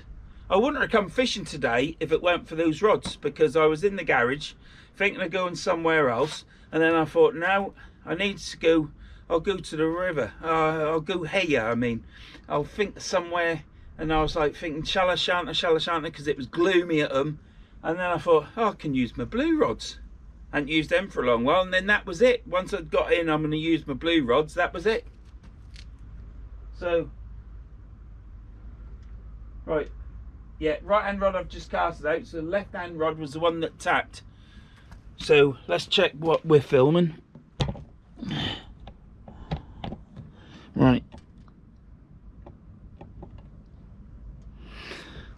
I wouldn't have come fishing today if it weren't for those rods, because I was in the garage thinking of going somewhere else, and then I thought, no, I need to go. I'll go to the river. I'll go here. I mean, I'll think somewhere. And I was like thinking Shalashanta, because it was gloomy at them. And then I thought, oh, I can use my blue rods. I hadn't used them for a long while, and then that was it. Once I'd got in, I'm going to use my blue rods. That was it. So, right, yeah, right-hand rod I've just casted out. So the left-hand rod was the one that tapped. So let's check what we're filming. Right.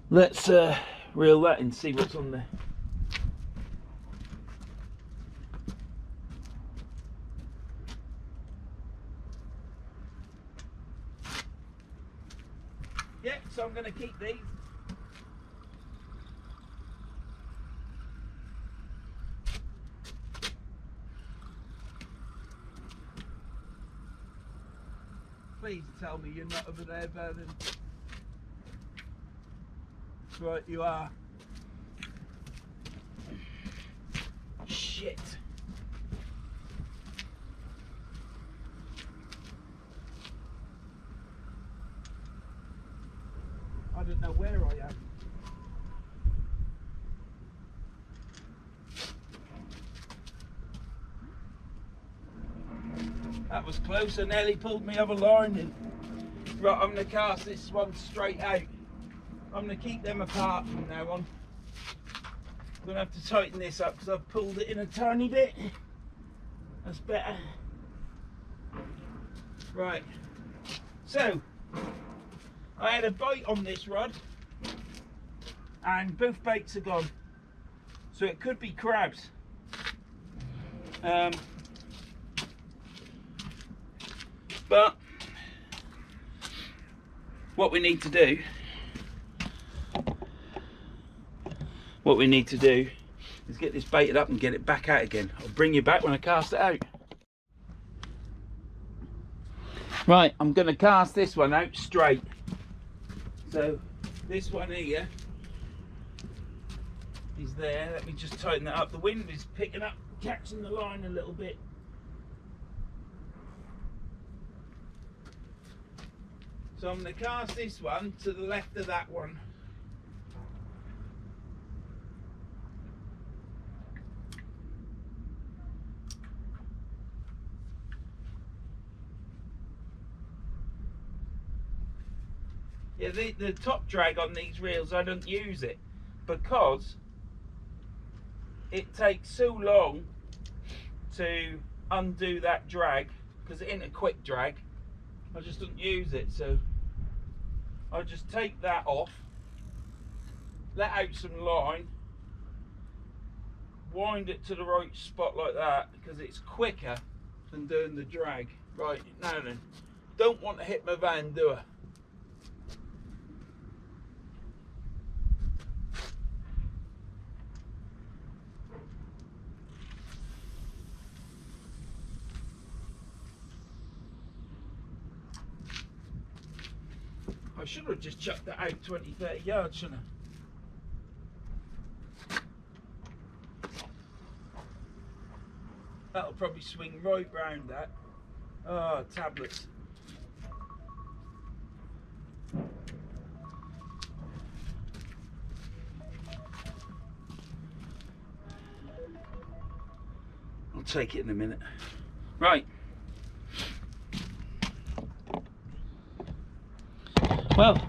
Let's reel that and see what's on there. Yeah, so I'm going to keep these. Please tell me you're not over there, Vernon. That's right, you are. Shit. I don't know where I am. That was close. I nearly pulled me other line in. Right, I'm going to cast this one straight out. I'm going to keep them apart from now on. I'm going to have to tighten this up because I've pulled it in a tiny bit. That's better. Right. So, I had a bite on this rod and both baits are gone. So it could be crabs. But what we need to do is get this baited up and get it back out again. I'll bring you back when I cast it out. Right, I'm going to cast this one out straight. So this one here is there. Let me just tighten that up. The wind is picking up, catching the line a little bit. So I'm going to cast this one to the left of that one. Yeah, the top drag on these reels, I don't use it because it takes so long to undo that drag, because it ain't a quick drag. I just don't use it, so I just take that off, let out some line, wind it to the right spot like that, because it's quicker than doing the drag. Right, now then, don't want to hit my van, do I? I should have just chucked that out 20-30 yards, shouldn't I? That'll probably swing right round that. Oh, tablets. I'll take it in a minute. Right. Well,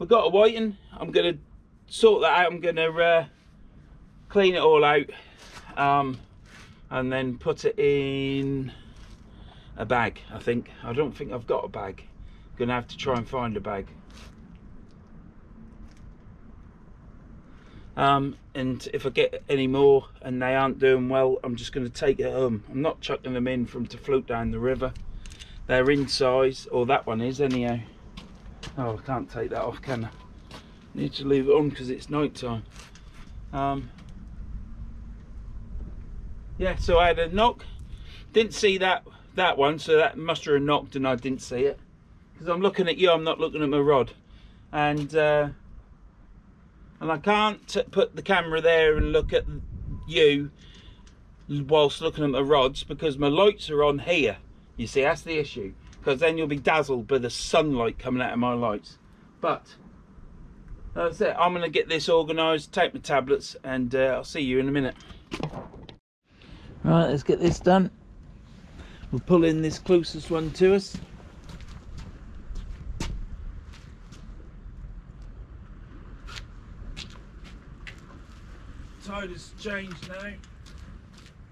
we've got a whiting. I'm going to sort that out. I'm going to clean it all out, and then put it in a bag. I don't think I've got a bag. Gonna have to try and find a bag. And if I get any more and they aren't doing well, I'm just going to take it home. I'm not chucking them in for them to float down the river. They're in size, or that one is anyhow. Oh, I can't take that off, can I? Need to leave it on because it's night time. Yeah, so I had a knock. Didn't see that one, so that must have knocked and I didn't see it. Because I'm looking at you, I'm not looking at my rod. And I can't put the camera there and look at you whilst looking at my rods, because my lights are on here. You see, that's the issue, because then you'll be dazzled by the sunlight coming out of my lights. But that's it. I'm going to get this organised, take my tablets, and I'll see you in a minute. Right, let's get this done. We'll pull in this closest one to us. Tide has changed now.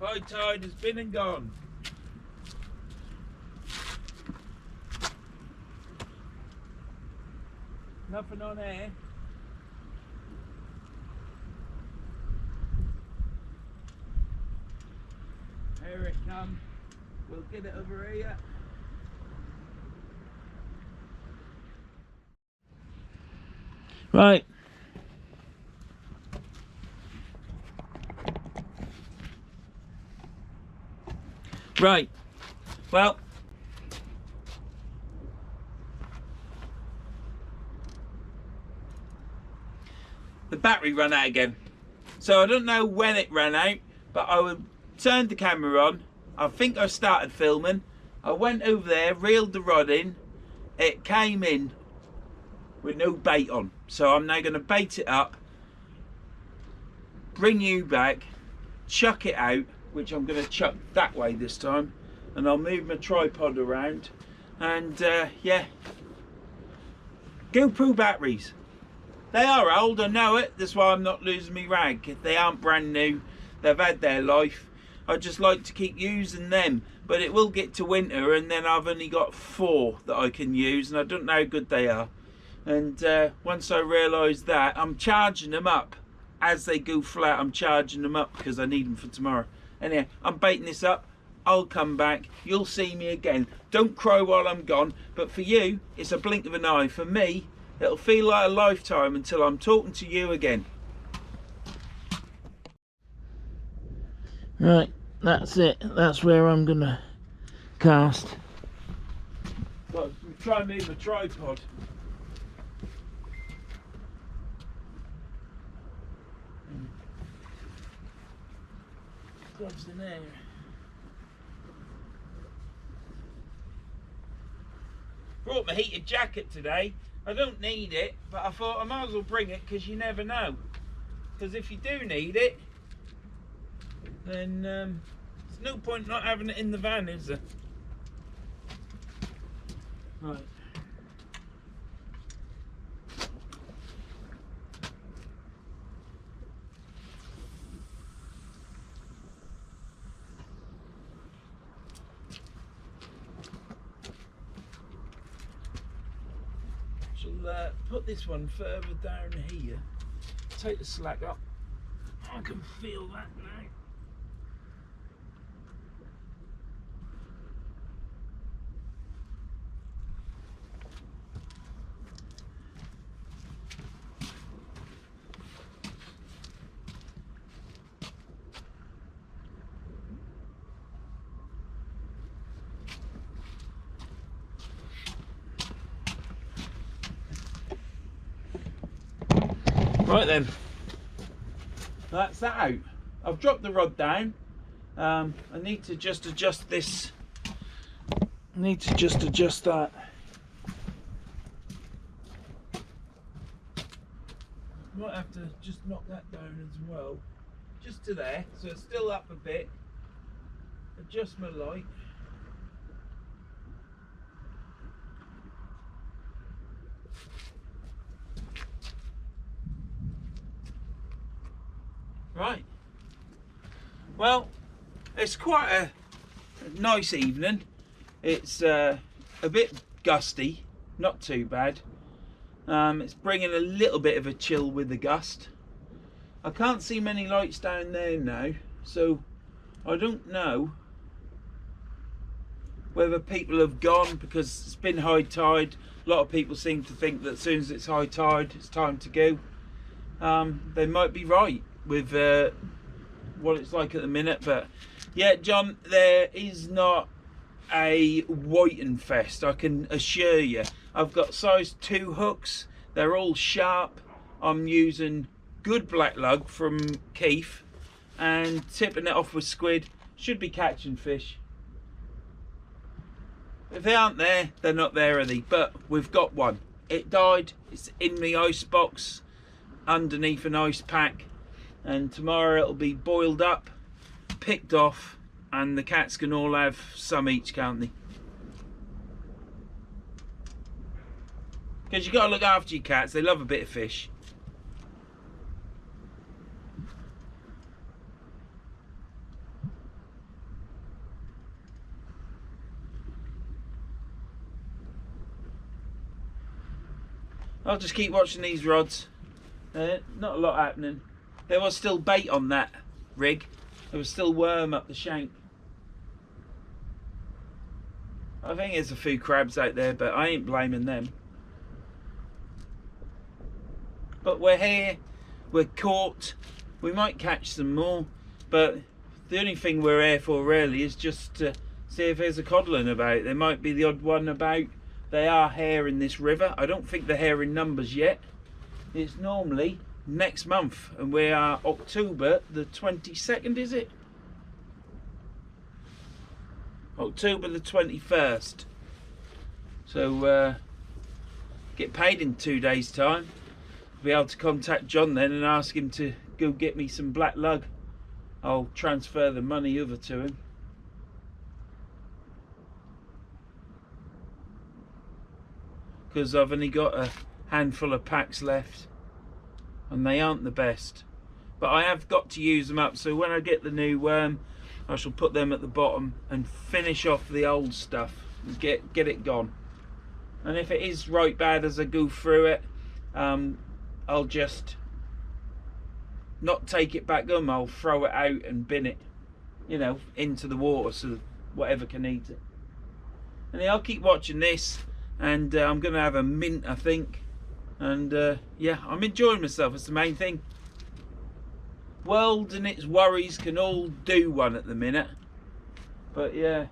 High tide has been and gone. Nothing on air. Here it comes. We'll get it over here. Right. Right, well, the battery ran out again. So I don't know when it ran out, but I turned the camera on. I think I started filming. I went over there, reeled the rod in. It came in with no bait on. So I'm now going to bait it up, bring you back, chuck it out, which I'm going to chuck that way this time, and I'll move my tripod around, and yeah, GoPro batteries, they are old, I know it, that's why I'm not losing me rag. They aren't brand new, they've had their life. I just like to keep using them, but it will get to winter and then I've only got 4 that I can use, and I don't know how good they are. And once I realise that, I'm charging them up as they go flat. I'm charging them up because I need them for tomorrow. Anyway, I'm baiting this up. I'll come back. You'll see me again. Don't cry while I'm gone. But for you, it's a blink of an eye. For me, it'll feel like a lifetime until I'm talking to you again. Right, that's it. That's where I'm going to cast. But try and move my tripod. Gloves in there. Brought my heated jacket today. I don't need it, but I thought I might as well bring it because you never know. Because if you do need it, then there's no point not having it in the van, is there? Right. Put this one further down here, take the slack up. I can feel that now. Right then, that's that out. I've dropped the rod down. I need to just adjust this. I need to just adjust that. Might have to just knock that down as well, just to there, so it's still up a bit. Adjust my light. Right, Well, it's quite a nice evening. It's a bit gusty, not too bad. It's bringing a little bit of a chill with the gust. I can't see many lights down there now, so I don't know whether people have gone because it's been high tide. A lot of people seem to think that as soon as it's high tide, it's time to go. They might be right with what it's like at the minute, but yeah, John, there is not a whiting fest, I can assure you. I've got size 2 hooks, they're all sharp. I'm using good black lug from Keith and tipping it off with squid. Should be catching fish. If they aren't there, they're not there, are they? But we've got one. It died. It's in the ice box underneath an ice pack, and tomorrow it'll be boiled up, picked off, and the cats can all have some each, can't they? Because you got to look after your cats. They love a bit of fish. I'll just keep watching these rods. Not a lot happening. There was still bait on that rig. There was still worm up the shank. I think there's a few crabs out there, but I ain't blaming them. But we're here, we're caught. We might catch some more, but the only thing we're here for really is just to see if there's a codling about. There might be the odd one about. They are here in this river. I don't think they're here in numbers yet. It's normally next month, and we are October the 22nd, is it? October the 21st. So get paid in 2 days' time. Be able to contact John then and ask him to go get me some black lug. I'll transfer the money over to him. Because I've only got a handful of packs left and they aren't the best, but I have got to use them up, so when I get the new worm I shall put them at the bottom and finish off the old stuff and get it gone. And if it is right bad as I go through it, I'll just not take it back home. I'll throw it out and bin it, you know, into the water so whatever can eat it. And I'll keep watching this, and I'm gonna have a mint, I think. And yeah, I'm enjoying myself. It's the main thing. World and its worries can all do one at the minute. But yeah,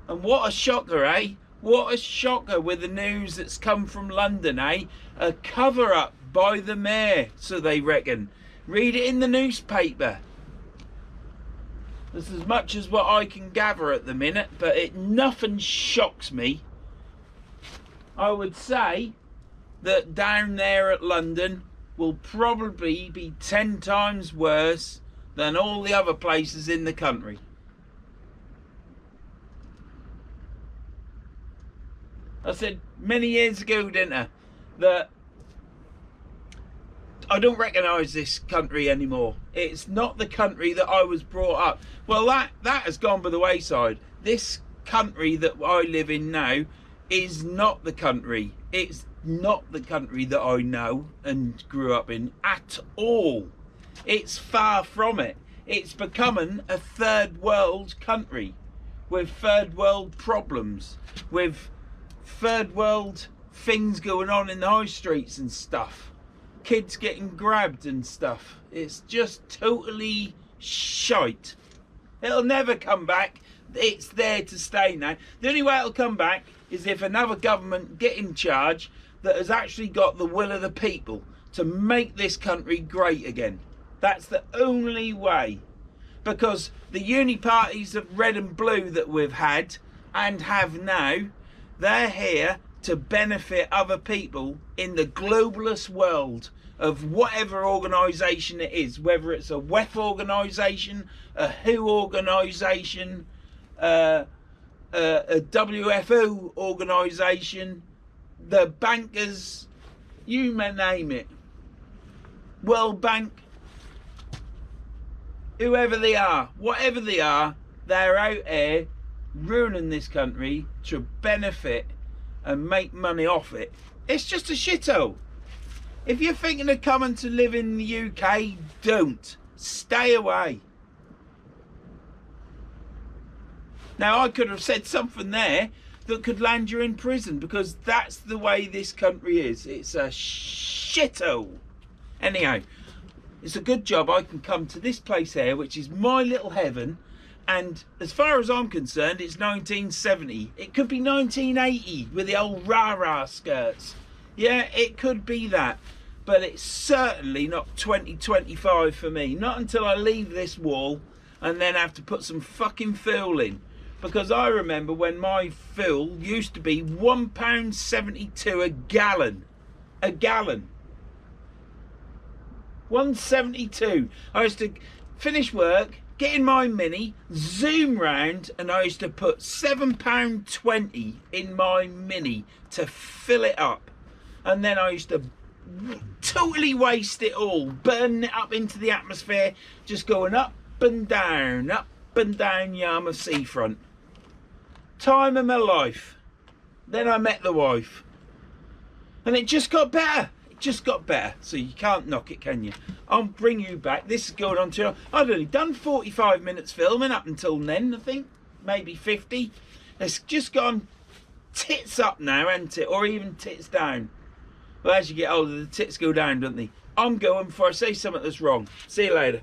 and what a shocker, eh? What a shocker with the news that's come from London, eh? A cover-up by the mayor, so they reckon. Read it in the newspaper. That's as much as what I can gather at the minute, but nothing shocks me. I would say that down there at London will probably be 10 times worse than all the other places in the country. I said many years ago, didn't I, that I don't recognise this country anymore. It's not the country that I was brought up. Well, that has gone by the wayside. This country that I live in now is not the country. It's not the country that I know and grew up in at all. It's far from it. It's becoming a third world country with third world problems, with third world things going on in the high streets and stuff. Kids getting grabbed and stuff. It's just totally shite. It'll never come back. It's there to stay now. The only way it'll come back is if another government get in charge that has actually got the will of the people to make this country great again. That's the only way. Because the uni parties of red and blue that we've had and have now, they're here to benefit other people in the globalist world of whatever organisation it is, whether it's a WEF organisation, a WHO organisation, a WFO organisation, the bankers, you may name it, World Bank. whoever they are, whatever they are, they're out there ruining this country to benefit and make money off it. It's just a shithole. If you're thinking of coming to live in the UK, don't. Stay away. Now, I could have said something there that could land you in prison, because that's the way this country is. It's a shithole. Anyhow, it's a good job I can come to this place here, which is my little heaven. And as far as I'm concerned, it's 1970. It could be 1980 with the old rah-rah skirts. Yeah, it could be that. But it's certainly not 2025 for me. Not until I leave this wall and then have to put some fucking fuel in. Because I remember when my fuel used to be £1.72 a gallon. A gallon. 1.72. I used to finish work, get in my Mini, zoom round, and I used to put £7.20 in my Mini to fill it up. And then I used to totally waste it all, burn it up into the atmosphere, just going up and down Yarmouth seafront. Time of my life. Then I met the wife, and it just got better. It just got better. So you can't knock it, can you? I'll bring you back. This is going on to, I'd only done 45 minutes filming up until then, I think, maybe 50. It's just gone tits up now, hasn't it? Or even tits down. Well, as you get older, the tits go down, don't they? I'm going before I say something that's wrong. See you later.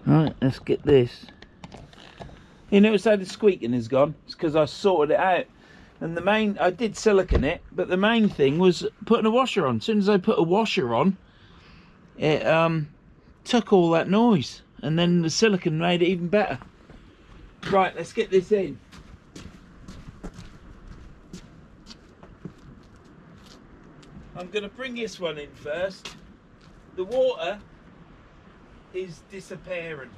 Right, let's get this. You notice how the squeaking is gone? It's because I sorted it out. And the main, I did silicone it, but the main thing was putting a washer on. As soon as I put a washer on, it took all that noise. And then the silicone made it even better. Right, let's get this in. I'm going to bring this one in first. The water is disappearing.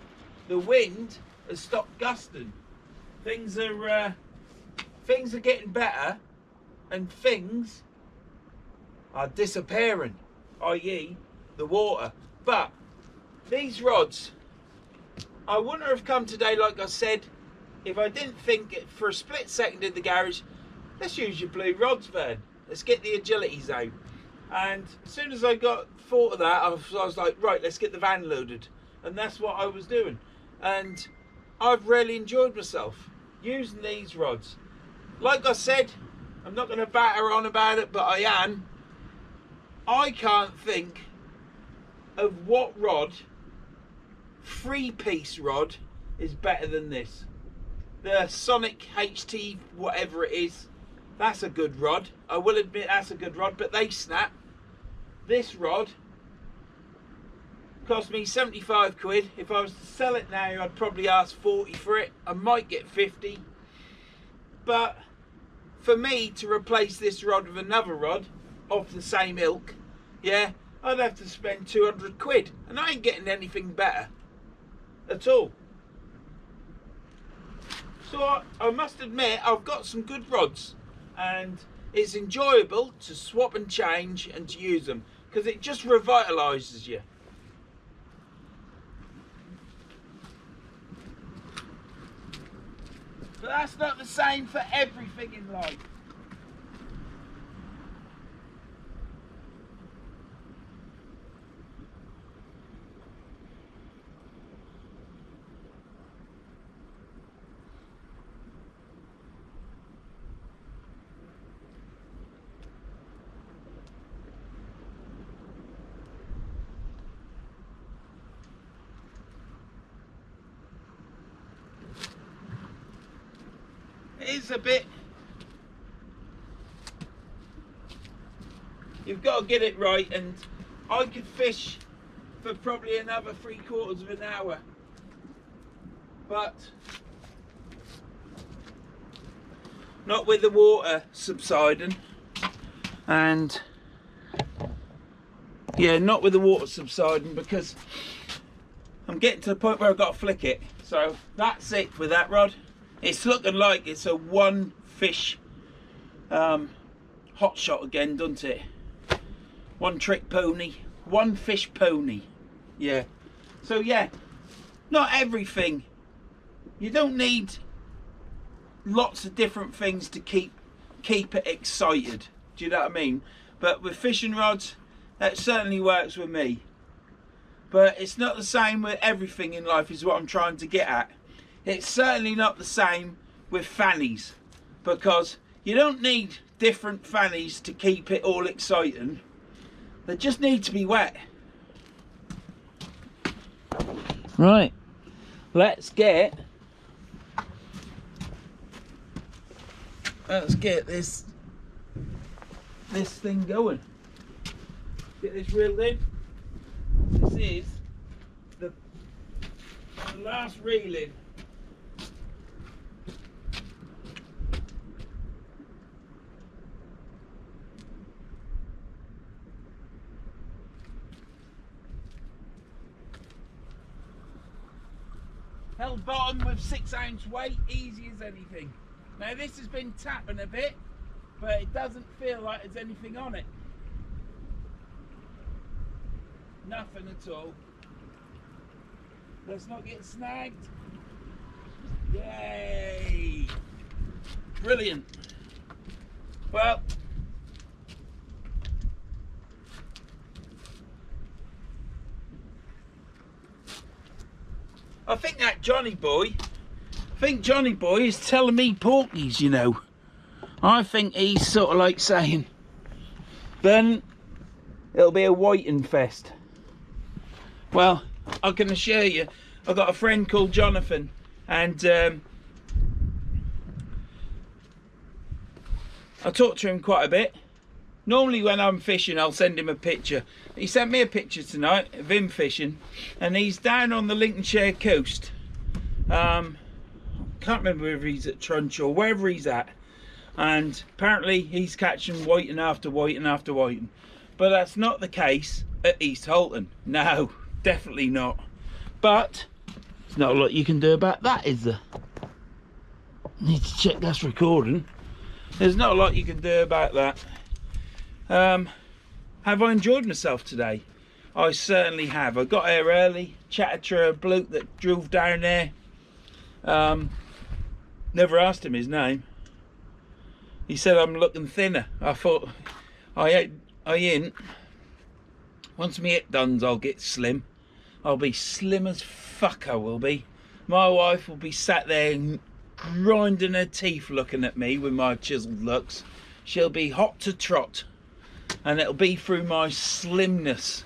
The wind has stopped gusting. Things are getting better, and things are disappearing, i.e. the water. But these rods, I wouldn't have come today, like I said, if I didn't think for a split second in the garage, let's use your blue rods, Vern. Let's get the agilities out. And as soon as I thought of that, I was like, right, let's get the van loaded. And that's what I was doing. And I've really enjoyed myself using these rods. Like I said, I'm not going to batter on about it, but I am. I can't think of what rod, 3-piece rod, is better than this. The Sonic HT, whatever it is, that's a good rod. I will admit that's a good rod, but they snap. This rod cost me 75 quid. If I was to sell it now, I'd probably ask 40 for it. I might get 50. But for me to replace this rod with another rod of the same ilk, yeah, I'd have to spend 200 quid. And I ain't getting anything better at all. So I must admit, I've got some good rods. And it's enjoyable to swap and change and to use them, because it just revitalises you. But that's not the same for everything in life. It's a bit, you've got to get it right, and I could fish for probably another 3/4 of an hour, but not with the water subsiding. And yeah, not with the water subsiding, because I'm getting to the point where I've got to flick it. So that's it with that rod. It's looking like it's a one fish hot shot again, doesn't it? One trick pony, one fish pony. Yeah. So yeah, not everything. You don't need lots of different things to keep it excited. Do you know what I mean? But with fishing rods, that certainly works with me. But it's not the same with everything in life, is what I'm trying to get at. It's certainly not the same with fannies, because you don't need different fannies to keep it all exciting. They just need to be wet. Right, let's get this thing going. Get this reeled in. This is the last reeling. Held bottom with 6 ounce weight, easy as anything. Now this has been tapping a bit, but it doesn't feel like there's anything on it. Nothing at all. Let's not get snagged. Yay! Brilliant. Well, I think that Johnny boy is telling me porkies, you know. I think he's sort of like saying, then it'll be a whiting fest. Well, I can assure you, I've got a friend called Jonathan, and I talk to him quite a bit. Normally when I'm fishing, I'll send him a picture. He sent me a picture tonight of him fishing, and he's down on the Lincolnshire coast. Can't remember if he's at Trunch or wherever he's at. And apparently he's catching whiting after whiting after whiting. But that's not the case at East Halton. No, definitely not. But there's not a lot you can do about that, is there? Need to check that's recording. There's not a lot you can do about that. Have I enjoyed myself today? I certainly have. I got here early, chatted to a bloke that drove down there. Never asked him his name. He said I'm looking thinner. I thought I ain't. Once my hip done's, I'll get slim. I'll be slim as fuck, I will be. My wife will be sat there grinding her teeth looking at me with my chiseled looks. She'll be hot to trot, and it'll be through my slimness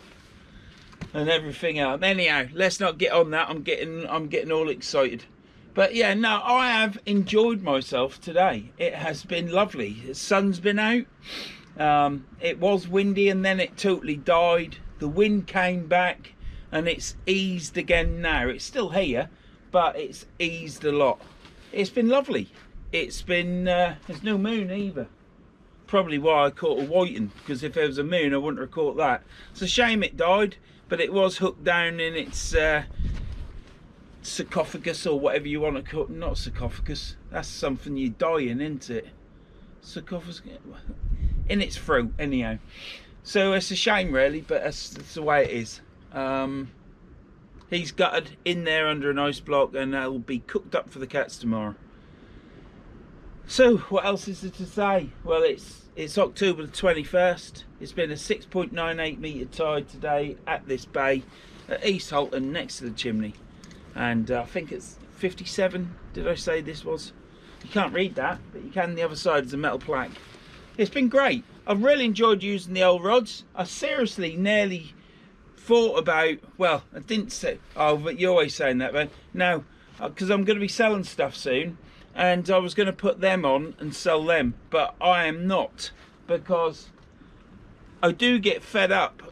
and everything else. Anyhow, let's not get on that. I'm getting all excited. But yeah, no, I have enjoyed myself today. It has been lovely. The sun's been out. It was windy and then it totally died. The wind came back and it's eased again now. It's still here, but it's eased a lot. It's been lovely. It's been, there's no moon either. Probably why I caught a whiting, because if there was a moon I wouldn't have caught that. It's a shame it died, but it was hooked down in its sarcophagus, or whatever you want to call it. Not sarcophagus, that's something you die in, isn't it? Sarcophagus, in its throat anyhow. So it's a shame really, but that's the way it is. He's gutted in there under an ice block, and they'll be cooked up for the cats tomorrow. So what else is there to say? Well, it's October the 21st. It's been a 6.98 metre tide today at this bay at East Halton, next to the chimney. And I think it's 57, did I say this was? You can't read that, but you can on the other side, there's a metal plaque. It's been great. I've really enjoyed using the old rods. I seriously nearly thought about, well, I didn't say, oh, but you're always saying that, man. No, because I'm going to be selling stuff soon, and I was going to put them on and sell them, but I am not, because I do get fed up.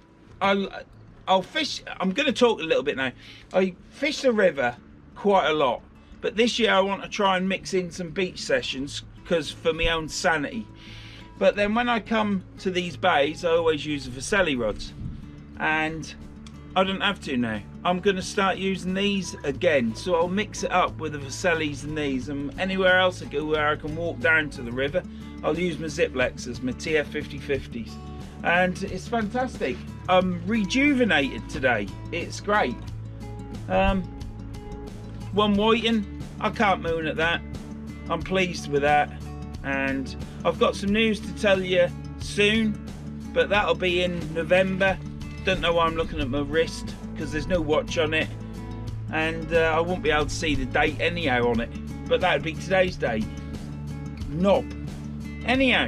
I'll fish. I'm going to talk a little bit now. I fish the river quite a lot, but this year I want to try and mix in some beach sessions, because for my own sanity. But then when I come to these bays, I always use the Vercelli rods, and I don't have to now. I'm going to start using these again, so I'll mix it up with the Vercellis and these, and anywhere else I go where I can walk down to the river, I'll use my Ziplexes, my TF5050s. and it's fantastic. I'm rejuvenated today. It's great. One whiting, I can't moan at that. I'm pleased with that, and I've got some news to tell you soon, but that'll be in November. Don't know why I'm looking at my wrist, because there's no watch on it, and I won't be able to see the date anyhow on it, but that would be today's date. Knob. Anyhow,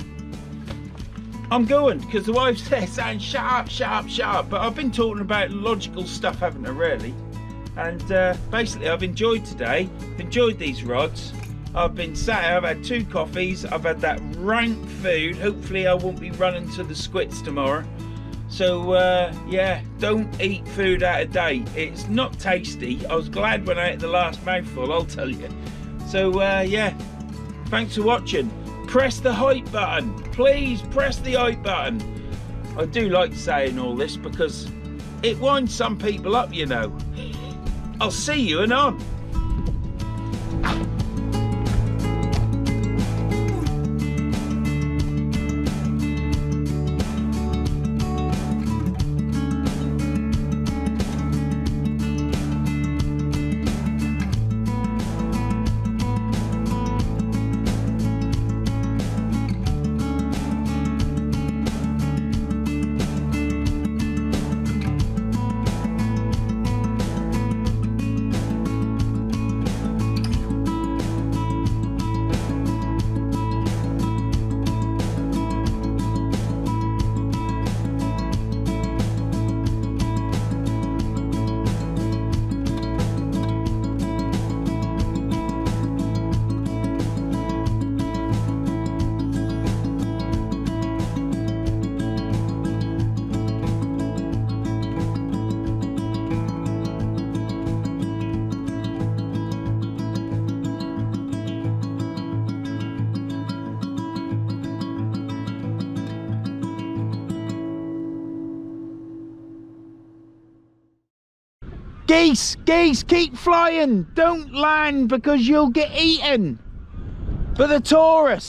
I'm going, because the wife says saying sharp, sharp, sharp, but I've been talking about logical stuff, haven't I, really? And basically I've enjoyed today, I've enjoyed these rods. I've been sat here, I've had 2 coffees, I've had that rank food. Hopefully I won't be running to the squits tomorrow. So yeah, don't eat food out of date. It's not tasty. I was glad when I ate the last mouthful, I'll tell you. So yeah, thanks for watching. Press the hype button. Please press the hype button. I do like saying all this because it winds some people up, you know. I'll see you anon. Geese, geese, keep flying. Don't land because you'll get eaten. But the Taurus.